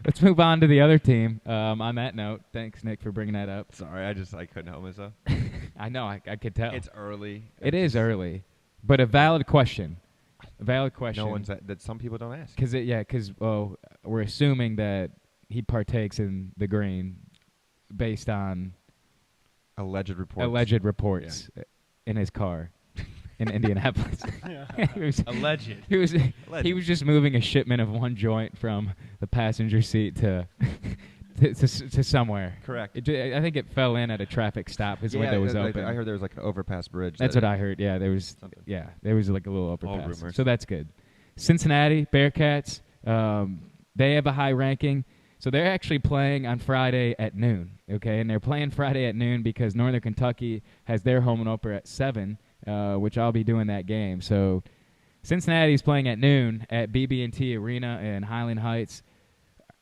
Let's move on to the other team. On that note, thanks, Nick, for bringing that up. Sorry, I couldn't help myself. I know, I could tell. It's early. It is early, but a valid question. A valid question. No one's that some people don't ask. Because we're assuming that he partakes in the green based on Alleged reports. in his car in Indianapolis. Alleged. He was just moving a shipment of one joint from the passenger seat to somewhere. Correct. I think it fell in at a traffic stop. His window was open. I heard there was like an overpass bridge. That's what I heard. Yeah, there was. Something. Yeah, there was like a little All overpass. rumors. So that's good. Cincinnati Bearcats. They have a high ranking. So they're actually playing on Friday at noon. Okay, and they're playing Friday at noon because Northern Kentucky has their home opener at 7, which I'll be doing that game. So Cincinnati's playing at noon at BB&T Arena in Highland Heights.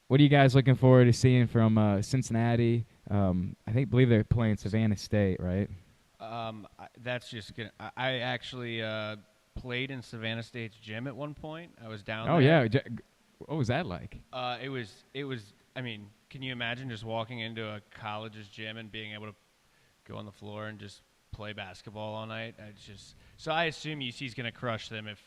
What are you guys looking forward to seeing from Cincinnati? Believe they're playing Savannah State, right? That's just gonna. I actually played in Savannah State's gym at one point. I was down. Oh there. yeah, What was that like? It was. I mean, can you imagine just walking into a college's gym and being able to go on the floor and just play basketball all night? So I assume UC's going to crush them if,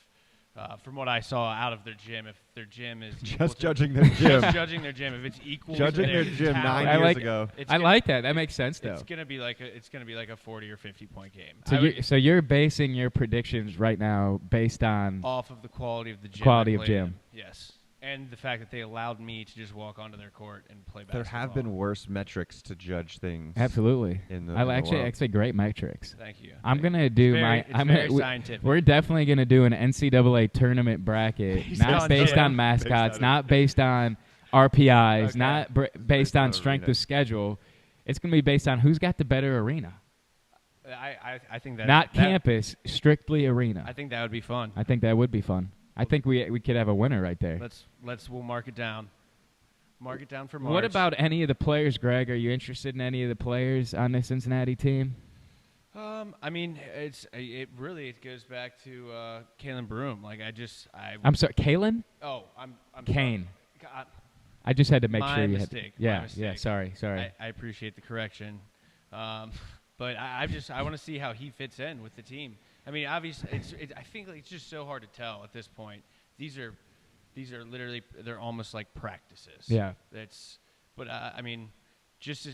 from what I saw out of their gym, if their gym is Just judging their gym. just judging their gym, if it's equal Judging to their gym talent, 9 years ago. I like that. That makes sense, though. It's gonna be like a 40 or 50 point game. So you're basing your predictions right now based on off of the quality of the gym. Quality I of played gym. in. Yes. And the fact that they allowed me to just walk onto their court and play basketball. There have been worse metrics to judge things. Absolutely. In the Actually great metrics. Thank you. I'm gonna do very scientific. We're definitely gonna do an NCAA tournament bracket, not based on mascots, not based on RPIs, Okay. not based on on strength arena. of schedule. It's gonna be based on who's got the better arena, I think that not campus, strictly arena. I think that would be fun. I think that would be fun. I think we could have a winner right there. We'll mark it down. Mark it down for March. What about any of the players, Greg? Are you interested in any of the players on the Cincinnati team? I mean, it goes back to Kalen Broom. Like I'm sorry, Kalen? Oh, I'm Kane. Sorry. God, I just had to make My sure you mistake. had. My Yeah, mistake. yeah. Sorry. I appreciate the correction, but I want to see how he fits in with the team. I mean, obviously, I think it's just so hard to tell at this point. These are literally, they're almost like practices. Yeah. I mean,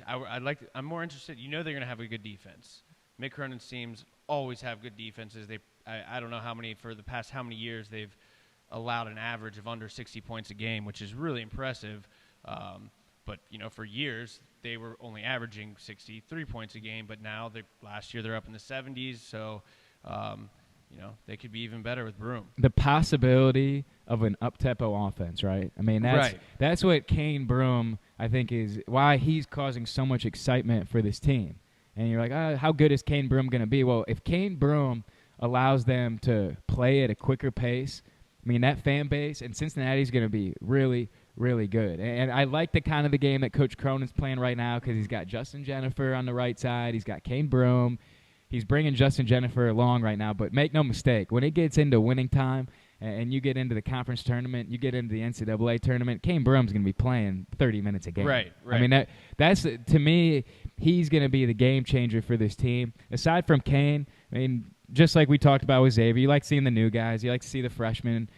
I'm more interested. You know, they're going to have a good defense. Mick Cronin's teams always have good defenses. I don't know for the past how many years they've allowed an average of under 60 points a game, which is really impressive. But, for years, they were only averaging 63 points a game, but now last year they're up in the 70s, so they could be even better with Broom. The possibility of an up-tempo offense, right? I mean, that's what Kane Broom, I think, is why he's causing so much excitement for this team. And you're like, how good is Kane Broom going to be? Well, if Kane Broom allows them to play at a quicker pace, I mean, that fan base in Cincinnati is going to be really, really good. And I like the kind of the game that Coach Cronin's playing right now because he's got Justin Jennifer on the right side. He's got Kane Broom. He's bringing Justin Jennifer along right now. But make no mistake, when it gets into winning time and you get into the conference tournament, you get into the NCAA tournament, Kane Broom's going to be playing 30 minutes a game. Right. I mean, that's to me, he's going to be the game changer for this team. Aside from Kane, I mean, just like we talked about with Xavier, you like seeing the new guys. You like to see the freshmen.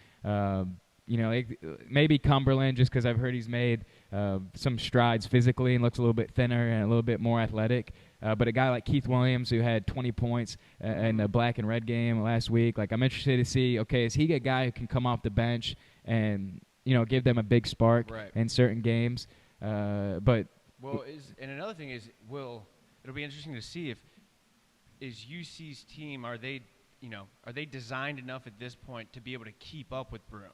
Maybe Cumberland, just because I've heard he's made some strides physically and looks a little bit thinner and a little bit more athletic. But a guy like Keith Williams, who had 20 points in the black and red game last week, like I'm interested to see, okay, is he a guy who can come off the bench and give them a big spark in certain games? And another thing is, it'll be interesting to see is UC's team, are they designed enough at this point to be able to keep up with Broom?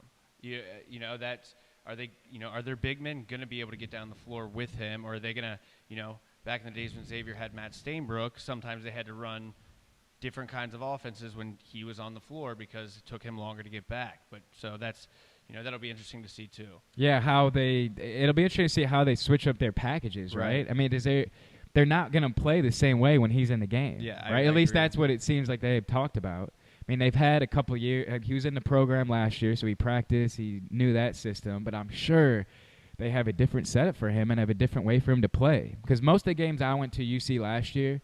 Are their big men going to be able to get down the floor with him, or are they going to, back in the days when Xavier had Matt Stainbrook, sometimes they had to run different kinds of offenses when he was on the floor because it took him longer to get back. But so that's, that'll be interesting to see too. Yeah, it'll be interesting to see how they switch up their packages, right? I mean, they're not going to play the same way when he's in the game, right? At least that's what it seems like they've talked about. I mean, they've had a couple years. He was in the program last year, so he practiced. He knew that system. But I'm sure they have a different setup for him and have a different way for him to play. Because most of the games I went to UC last year,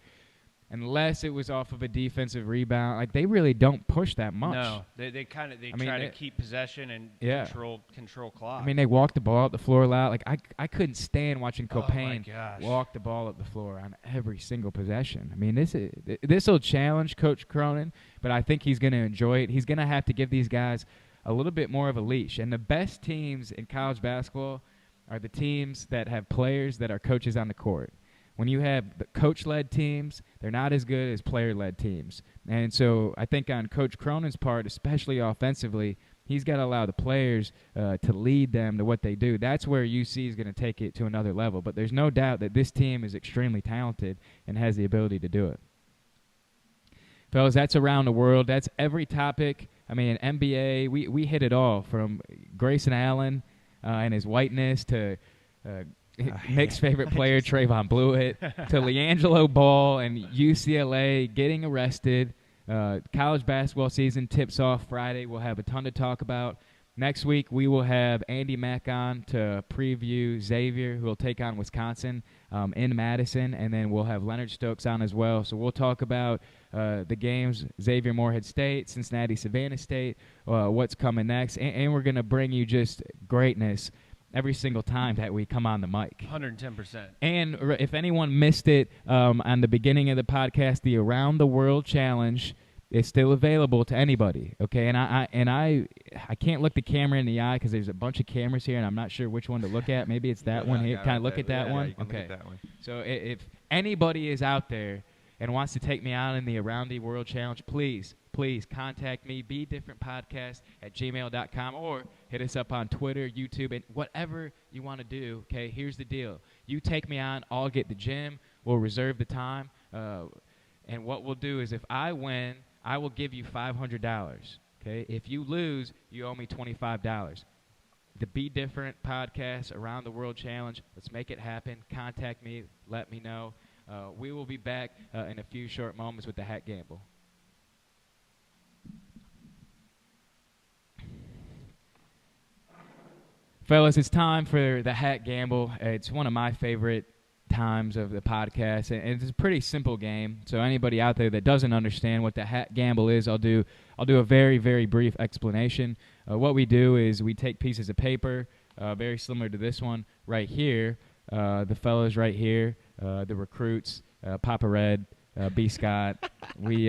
unless it was off of a defensive rebound, like they really don't push that much. No, they try to keep possession and control clock. I mean, they walk the ball up the floor a lot. Like I couldn't stand watching Copain gosh. walk the ball up the floor on every single possession. I mean, this will challenge Coach Cronin, but I think he's going to enjoy it. He's going to have to give these guys a little bit more of a leash. And the best teams in college basketball are the teams that have players that are coaches on the court. When you have the coach-led teams, they're not as good as player-led teams. And so I think on Coach Cronin's part, especially offensively, he's got to allow the players to lead them to what they do. That's where UC is going to take it to another level. But there's no doubt that this team is extremely talented and has the ability to do it. Fellas, that's around the world. That's every topic. I mean, NBA, we hit it all, from Grayson Allen and his whiteness to Nick's favorite player, Trayvon Blewett, to LiAngelo Ball and UCLA getting arrested. College basketball season tips off Friday. We'll have a ton to talk about. Next week, we will have Andy Mack on to preview Xavier, who will take on Wisconsin in Madison, and then we'll have Leonard Stokes on as well. So we'll talk about the games, Xavier Morehead State, Cincinnati Savannah State, what's coming next, and we're going to bring you just greatness every single time that we come on the mic. 110%. And if anyone missed it on the beginning of the podcast, the Around the World Challenge is still available to anybody, okay? And I can't look the camera in the eye because there's a bunch of cameras here, and I'm not sure which one to look at. Maybe it's that one here. Can I look at that one? You can okay. look at that one. So if anybody is out there and wants to take me out in the Around the World Challenge, please contact me, BeDifferentPodcast@gmail.com, or hit us up on Twitter, YouTube, and whatever you want to do, okay? Here's the deal. You take me on, I'll get the gym. We'll reserve the time. And what we'll do is if I win, I will give you $500, okay? If you lose, you owe me $25. The Be Different Podcast, Around the World Challenge, let's make it happen. Contact me. Let me know. We will be back in a few short moments with the Hat Gamble. Fellas, it's time for the Hat Gamble. It's one of my favorite times of the podcast, and it's a pretty simple game. So anybody out there that doesn't understand what the Hat Gamble is, I'll do a very, very brief explanation. What we do is we take pieces of paper, very similar to this one right here. The fellas right here, the recruits, Papa Red, B. Scott. We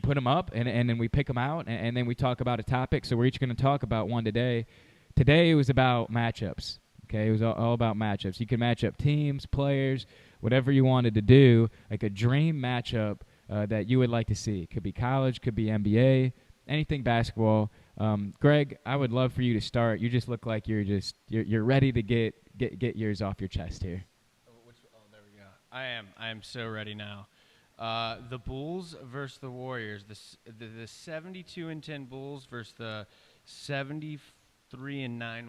put them up, and then we pick them out, and then we talk about a topic. So we're each going to talk about one today. Today it was about matchups. Okay, it was all about matchups. You can match up teams, players, whatever you wanted to do, like a dream matchup that you would like to see. Could be college, could be NBA, anything basketball. Greg, I would love for you to start. You just look like you're ready to get yours off your chest here. There we go. I am so ready now. The Bulls versus the Warriors. The 72-10 Bulls versus the 73-9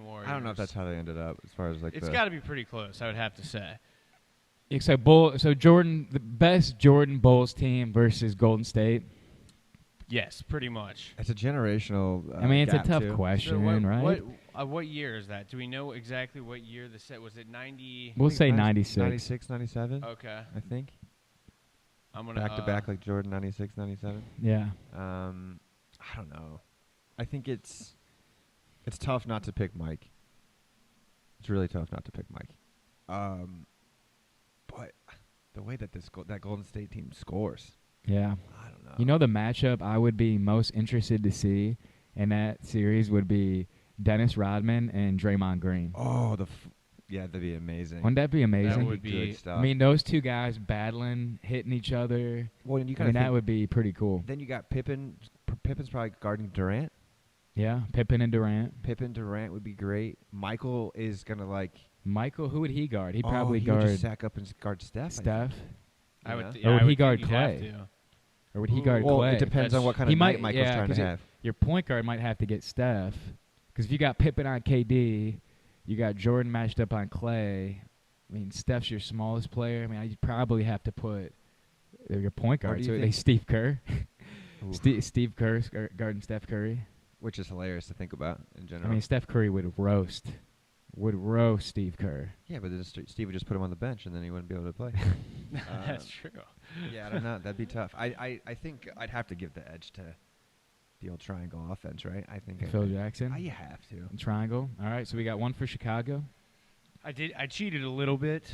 Warriors. I don't know if that's how they ended up as far as like it's got to be pretty close, I would have to say. So Jordan, the best Jordan Bulls team versus Golden State. Yes, pretty much. It's a generational. I mean, it's a gap tough too. question, So right? what year is that? Do we know exactly what year the set was? It 90? We'll say 96, 96. 96, 97. Okay, I think. I'm gonna Back to back like Jordan 96, 97. Yeah. I don't know. I think it's tough not to pick Mike. It's really tough not to pick Mike. But the way that that Golden State team scores, Yeah. I don't know. You know, the matchup I would be most interested to see in that series would be Dennis Rodman and Draymond Green. Oh, yeah, that'd be amazing. Wouldn't that be amazing? That would be good stuff. I mean, those two guys battling, hitting each other. well, and you I mean, that would be pretty cool. Then you got Pippen. Pippen's probably guarding Durant. Yeah, Pippen and Durant. Pippen, Durant would be great. Michael is gonna Michael, who would he guard? He'd he probably would guard just sack up and guard Steph. I think. Steph. I would. Yeah. Yeah, Or would I he would guard think you'd have Clay? to. Or would he guard Well, Clay? it depends on what kind He of might- night Michael's yeah, trying 'cause to have. Your point guard might have to get Steph. Because if you got Pippen on KD, you got Jordan matched up on Clay. I mean, Steph's your smallest player. I mean, you'd probably have to put your point Or guard. do So you they think- Steve Kerr. Oof. Steve Kerr guarding Steph Curry. Which is hilarious to think about in general. I mean, Steph Curry would roast Steve Kerr. yeah, but Steve would just put him on the bench and then he wouldn't be able to play. That's true. Yeah, I don't know. That'd be tough. I think I'd have to give the edge to the old triangle offense, right? I think Phil Jackson. You have to. Triangle. All right, so we got one for Chicago. I cheated a little bit.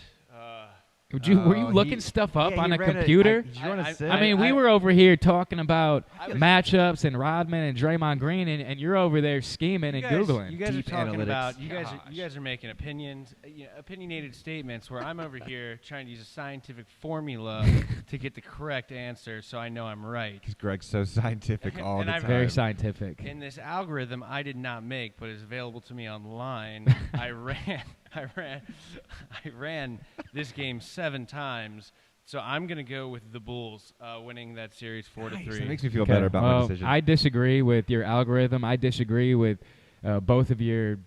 Were you looking he- stuff up yeah, on he a ran computer? Did you want I- to say? I mean, we were over here talking about I was- matchups and Rodman and Draymond Green, and you're over there scheming and Googling. You guys are Deep talking analytics. about you Gosh. guys are making opinionated statements where I'm over here trying to use a scientific formula to get the correct answer, so I know I'm right. Because Greg's so scientific all And the I've- time. Very scientific. In this algorithm I did not make, but is available to me online, I ran this game 7 times. So I'm gonna go with the Bulls winning that series 4-3. That makes me feel Okay, better about well, my decision. I disagree with your algorithm. I disagree with both of your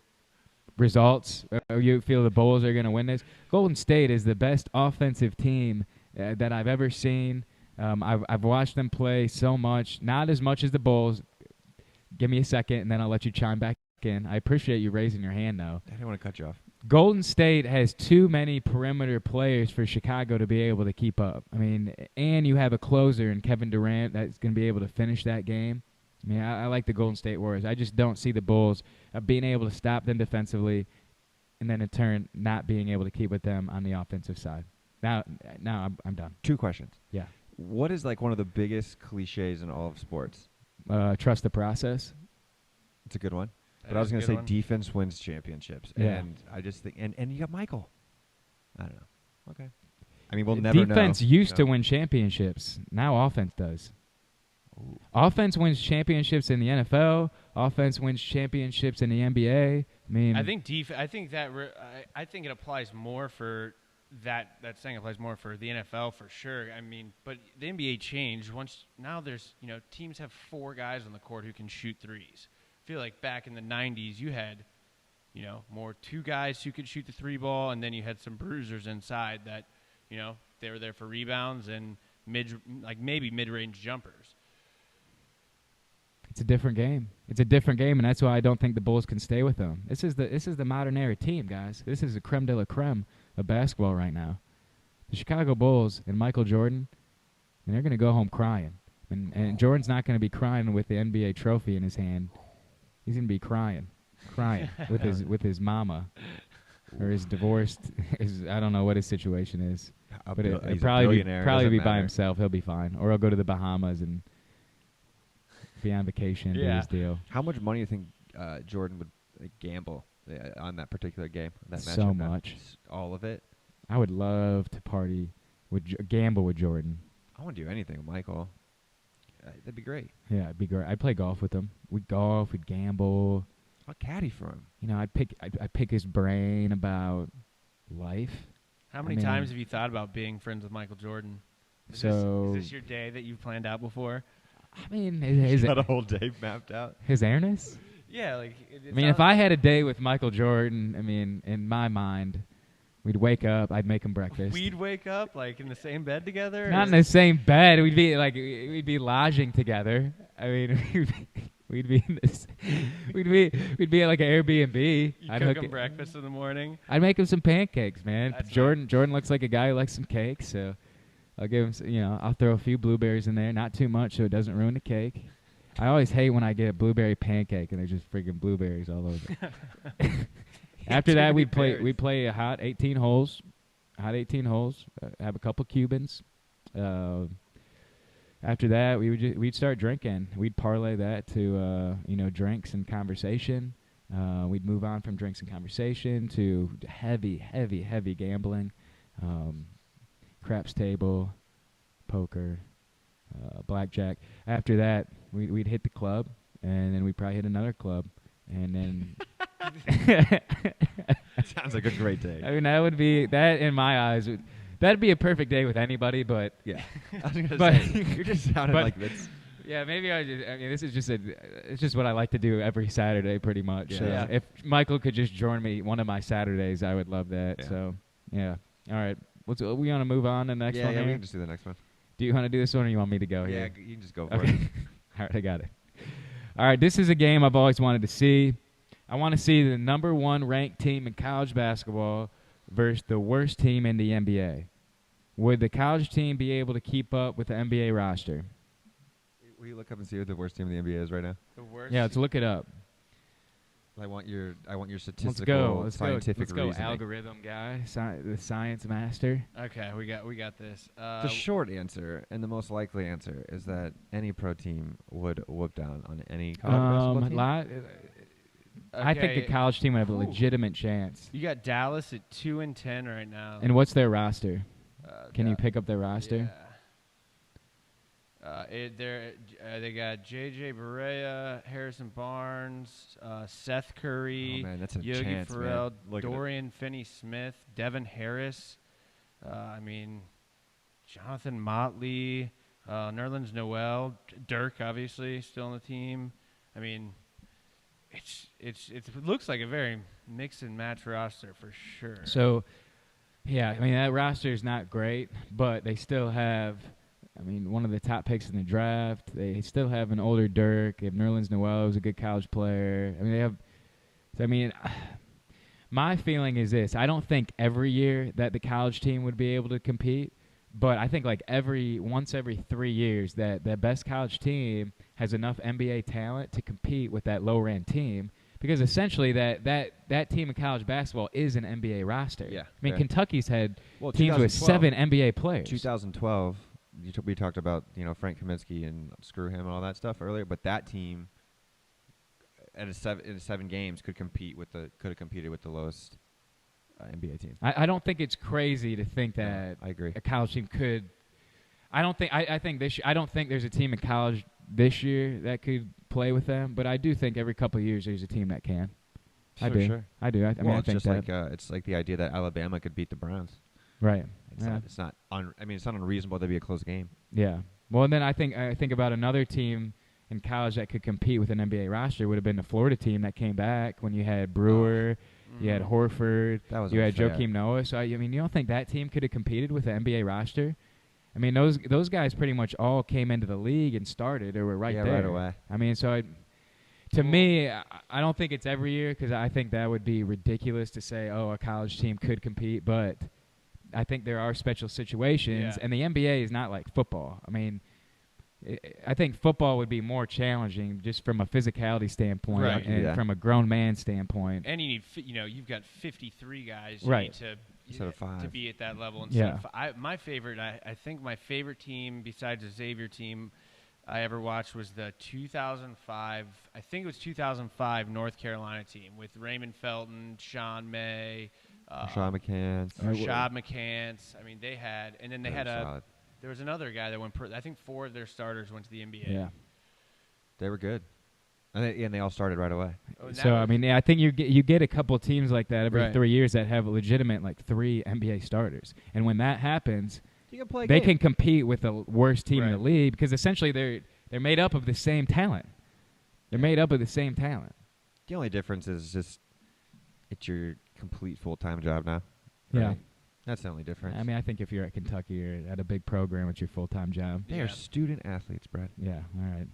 results. You feel the Bulls are going to win this. Golden State is the best offensive team that I've ever seen. I've watched them play so much, not as much as the Bulls. give me a second, and then I'll let you chime back in. I appreciate you raising your hand, though. I didn't want to cut you off. Golden State has too many perimeter players for Chicago to be able to keep up. I mean, and you have a closer in Kevin Durant that's going to be able to finish that game. I mean, I like the Golden State Warriors. I just don't see the Bulls being able to stop them defensively and then in turn not being able to keep with them on the offensive side. Now I'm done. 2 questions. Yeah. What is like one of the biggest cliches in all of sports? Trust the process. It's a good one. That But I was is a going to good say one. defense wins championships. Yeah. And I just think, and you got Michael. I don't know. Okay. I mean, we'll never know. Defense used to No. win championships. Now offense does. Ooh. Offense wins championships in the NFL. Offense wins championships in the NBA. I mean, I think I think it applies more for that saying applies more for the NFL for sure. I mean, but the NBA changed once. Now there's teams have 4 guys on the court who can shoot threes. I feel like back in the 90s you had more 2 guys who could shoot the 3 ball, and then you had some bruisers inside that they were there for rebounds and maybe mid-range jumpers. it's a different game. It's a different game, and that's why I don't think the Bulls can stay with them. This is the modern era team, guys. This is the creme de la creme of basketball right now. The Chicago Bulls and Michael Jordan, and they're going to go home crying. And Jordan's not going to be crying with the NBA trophy in his hand. He's going to be crying with his mama or his divorced. I don't know what his situation is, but He's it'll a probably billionaire. be Doesn't by matter. himself. He'll be fine, or he'll go to the Bahamas and be on vacation. Do Yeah. his deal. How much money do you think Jordan would gamble on that particular game? That So matchup? much. All of it? I would love to party with gamble with Jordan. I want to do anything with Michael. That'd be great. Yeah, it'd be great. I'd play golf with him. We'd golf. We'd gamble. I'll caddy for him. I'd pick his brain about life. How many mean- times have you thought about being friends with Michael Jordan? Is So this your day that you've planned out before? I mean, his Got a whole day mapped out. his airness. Yeah, like I mean, if I had a day with Michael Jordan, I mean, in my mind, we'd wake up. I'd make him breakfast. we'd wake up like in the same bed together. Not in or- the same bed. We'd be lodging together. I mean, we'd be in this. We'd be at like an Airbnb. You cook him breakfast in the morning. I'd make him some pancakes, man. That's Jordan looks like a guy who likes some cakes, so I'll give him. I'll throw a few blueberries in there, not too much, so it doesn't ruin the cake. I always hate when I get a blueberry pancake and there's just freaking blueberries all over. After that, we'd play a hot 18 holes. Have a couple Cubans. After that, we'd start drinking. We'd parlay that to drinks and conversation. We'd move on from drinks and conversation to heavy gambling, craps table, poker, blackjack. After that, we'd hit the club, and then we'd probably hit another club, and then. Sounds like a great day. I mean, that in my eyes. That'd be a perfect day with anybody, but Yeah. I was gonna But- say, you're just sounding but- like this. yeah, maybe this is it's just what I like to do every Saturday, pretty much. Yeah. So Yeah. if Michael could just join me one of my Saturdays, I would love that. Yeah. So yeah, all right. We want to move on to the next one Yeah, we here? can just do the next one. Do you want to do this one, or you want me to go Yeah, here? you can just go for Okay. it. All right, I got it. All right, this is a game I've always wanted to see. I want to see the number 1 ranked team in college basketball versus the worst team in the NBA. Would the college team be able to keep up with the NBA roster? Will you look up and see what the worst team in the NBA is right now? The worst. Yeah, let's look it up. I want your statistical, Let's go. Let's scientific go. reasoning. Algorithm guy, the science master. Okay, we got this. The short answer and the most likely answer is that any pro team would whoop down on any college basketball team. I think the Okay, college team would have a Ooh. legitimate chance. You got Dallas at 2-10 right now. And what's their roster? Can you Da- pick up their roster? Yeah. They got J.J. Barea, Harrison Barnes, Seth Curry, Oh, man, that's a Yogi chance, man. Ferrell, Look at it. Dorian Finney-Smith, Devin Harris. Jonathan Motley, Nerlens Noel, Dirk, obviously still on the team. I mean, it looks like a very mix and match roster for sure. So, yeah, I mean, that roster is not great, but they still have, I mean, one of the top picks in the draft. They still have an older Dirk. They have Nerlens Noel, who's a good college player. I mean, they have. So, I mean, my feeling is this: I don't think every year that the college team would be able to compete, but I think like once every 3 years that the best college team has enough NBA talent to compete with that lower-end team. Because essentially that team in college basketball is an NBA roster. Yeah, I mean, fair. Kentucky's had teams 2012. with 7 NBA players. 2012, we talked about Frank Kaminsky and screw him and all that stuff earlier, but that team in 7 games could have competed with the lowest NBA team. I don't think it's crazy to think that I agree. a college team could. I don't think there's a team in college this year that could play with them, but I do think every couple of years there's a team that can. I do. Sure. I do. I mean, I It's think just that. like it's like the idea that Alabama could beat the Browns. Right. It's Yeah. not. It's not. It's not unreasonable to be a close game. Yeah. Well, and then I think about another team in college that could compete with an NBA roster would have been the Florida team that came back when you had Brewer, you had Horford, That was you had unfair. Joakim Noah. So I mean, you don't think that team could have competed with an NBA roster? I mean, those guys pretty much all came into the league and started or were right there right away. I mean, so to me, I don't think it's every year because I think that would be ridiculous to say, oh, a college team could compete. But I think there are special situations, and the NBA is not like football. I mean, I think football would be more challenging just from a physicality standpoint Right. and from a grown man standpoint. And you need, you've got 53 guys Right. you need Instead of 5. to be at that level. Instead of my favorite, I think my favorite team besides the Xavier team I ever watched was the 2005, I think it was 2005 North Carolina team with Raymond Felton, Sean May, Rashad McCants. Rashad McCants. I mean, they had, and then they had solid. there was another guy that went, I think 4 of their starters went to the NBA. Yeah. They were good, and they all started right away. Oh, and that So was- I mean, I think you get a couple teams like that every Right. 3 years that have legitimate like 3 NBA starters, and when that happens, You can play. they can compete with the worst team in the Right. league because essentially they're made up of the same talent. They're made up of the same talent. The only difference is just it's your complete full-time job now. Yeah. right? That's the only difference. I mean, I think if you're at Kentucky or at a big program, it's your full-time job. they are student athletes, Brad. Yeah. All right.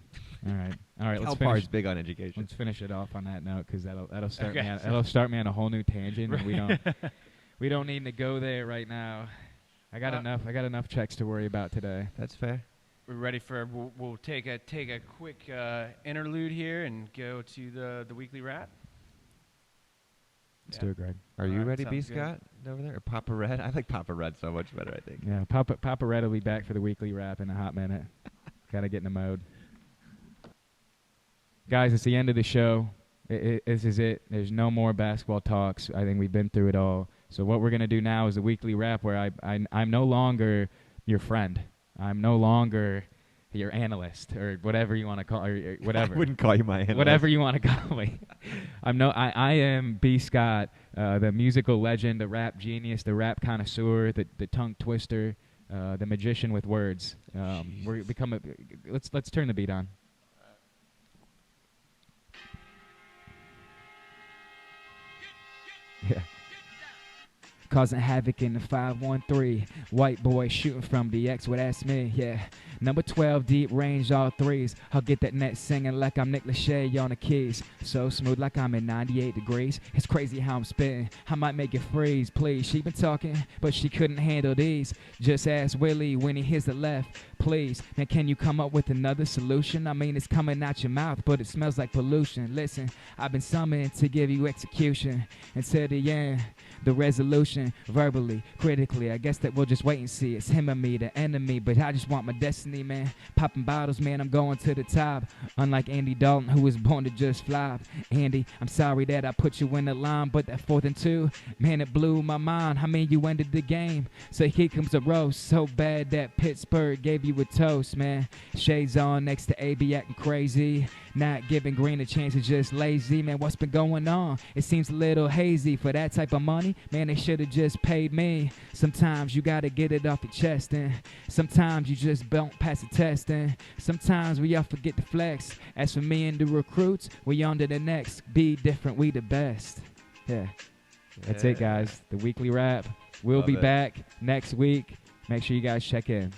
All right. All right. Cal Let's Power's finish. big on education. Let's finish it off on that note because that'll start Okay. that'll start me on a whole new tangent. And we don't need to go there right now. I got enough checks to worry about today. That's fair. We're ready for. We'll take a quick interlude here and go to the weekly wrap. Let's do it, Greg. Are you Alright, ready, B. sounds good. Scott, over there? Or Papa Red? I like Papa Red so much better, I think. Yeah, Papa Red will be back for the weekly wrap in a hot minute. Got to get in the mode. Guys, it's the end of the show. This is it. There's no more basketball talks. I think we've been through it all. So what we're going to do now is the weekly wrap where I'm no longer your friend. I'm no longer your analyst or whatever you want to call or whatever. I wouldn't call you my analyst. Whatever you want to call me. I am B. Scott, the musical legend, the rap genius, the rap connoisseur, the tongue twister, the magician with words. Let's turn the beat on. Yeah. Causing havoc in the 513. White boy shooting from the X, well that's me, yeah. Number 12, deep range, all threes. I'll get that net singing like I'm Nick Lachey on the keys. So smooth like I'm in 98 degrees. It's crazy how I'm spitting. I might make it freeze, please. She been talking, but she couldn't handle these. Just ask Willie when he hits the left, please. Now can you come up with another solution? I mean, it's coming out your mouth, but it smells like pollution. Listen, I've been summoned to give you execution. Until the end, the resolution, verbally, critically. I guess that we'll just wait and see. It's him or me, the enemy, but I just want my destiny, man. Popping bottles, man, I'm going to the top. Unlike Andy Dalton, who was born to just flop. Andy, I'm sorry that I put you in the line, but that 4th and 2, man, it blew my mind. I mean, you ended the game. So here comes a roast, so bad that Pittsburgh gave you a toast, man. Shades on next to AB acting crazy. Not giving Green a chance, is just lazy, man. What's been going on? It seems a little hazy for that type of money. Man, they should have just paid me. Sometimes you gotta get it off your chest, and sometimes you just don't pass the test, and sometimes we all forget to flex. As for me and the recruits, we on to the next. Be different, we the best. Yeah, that's it, guys. The weekly wrap. We'll Love be it. back next week. Make sure you guys check in.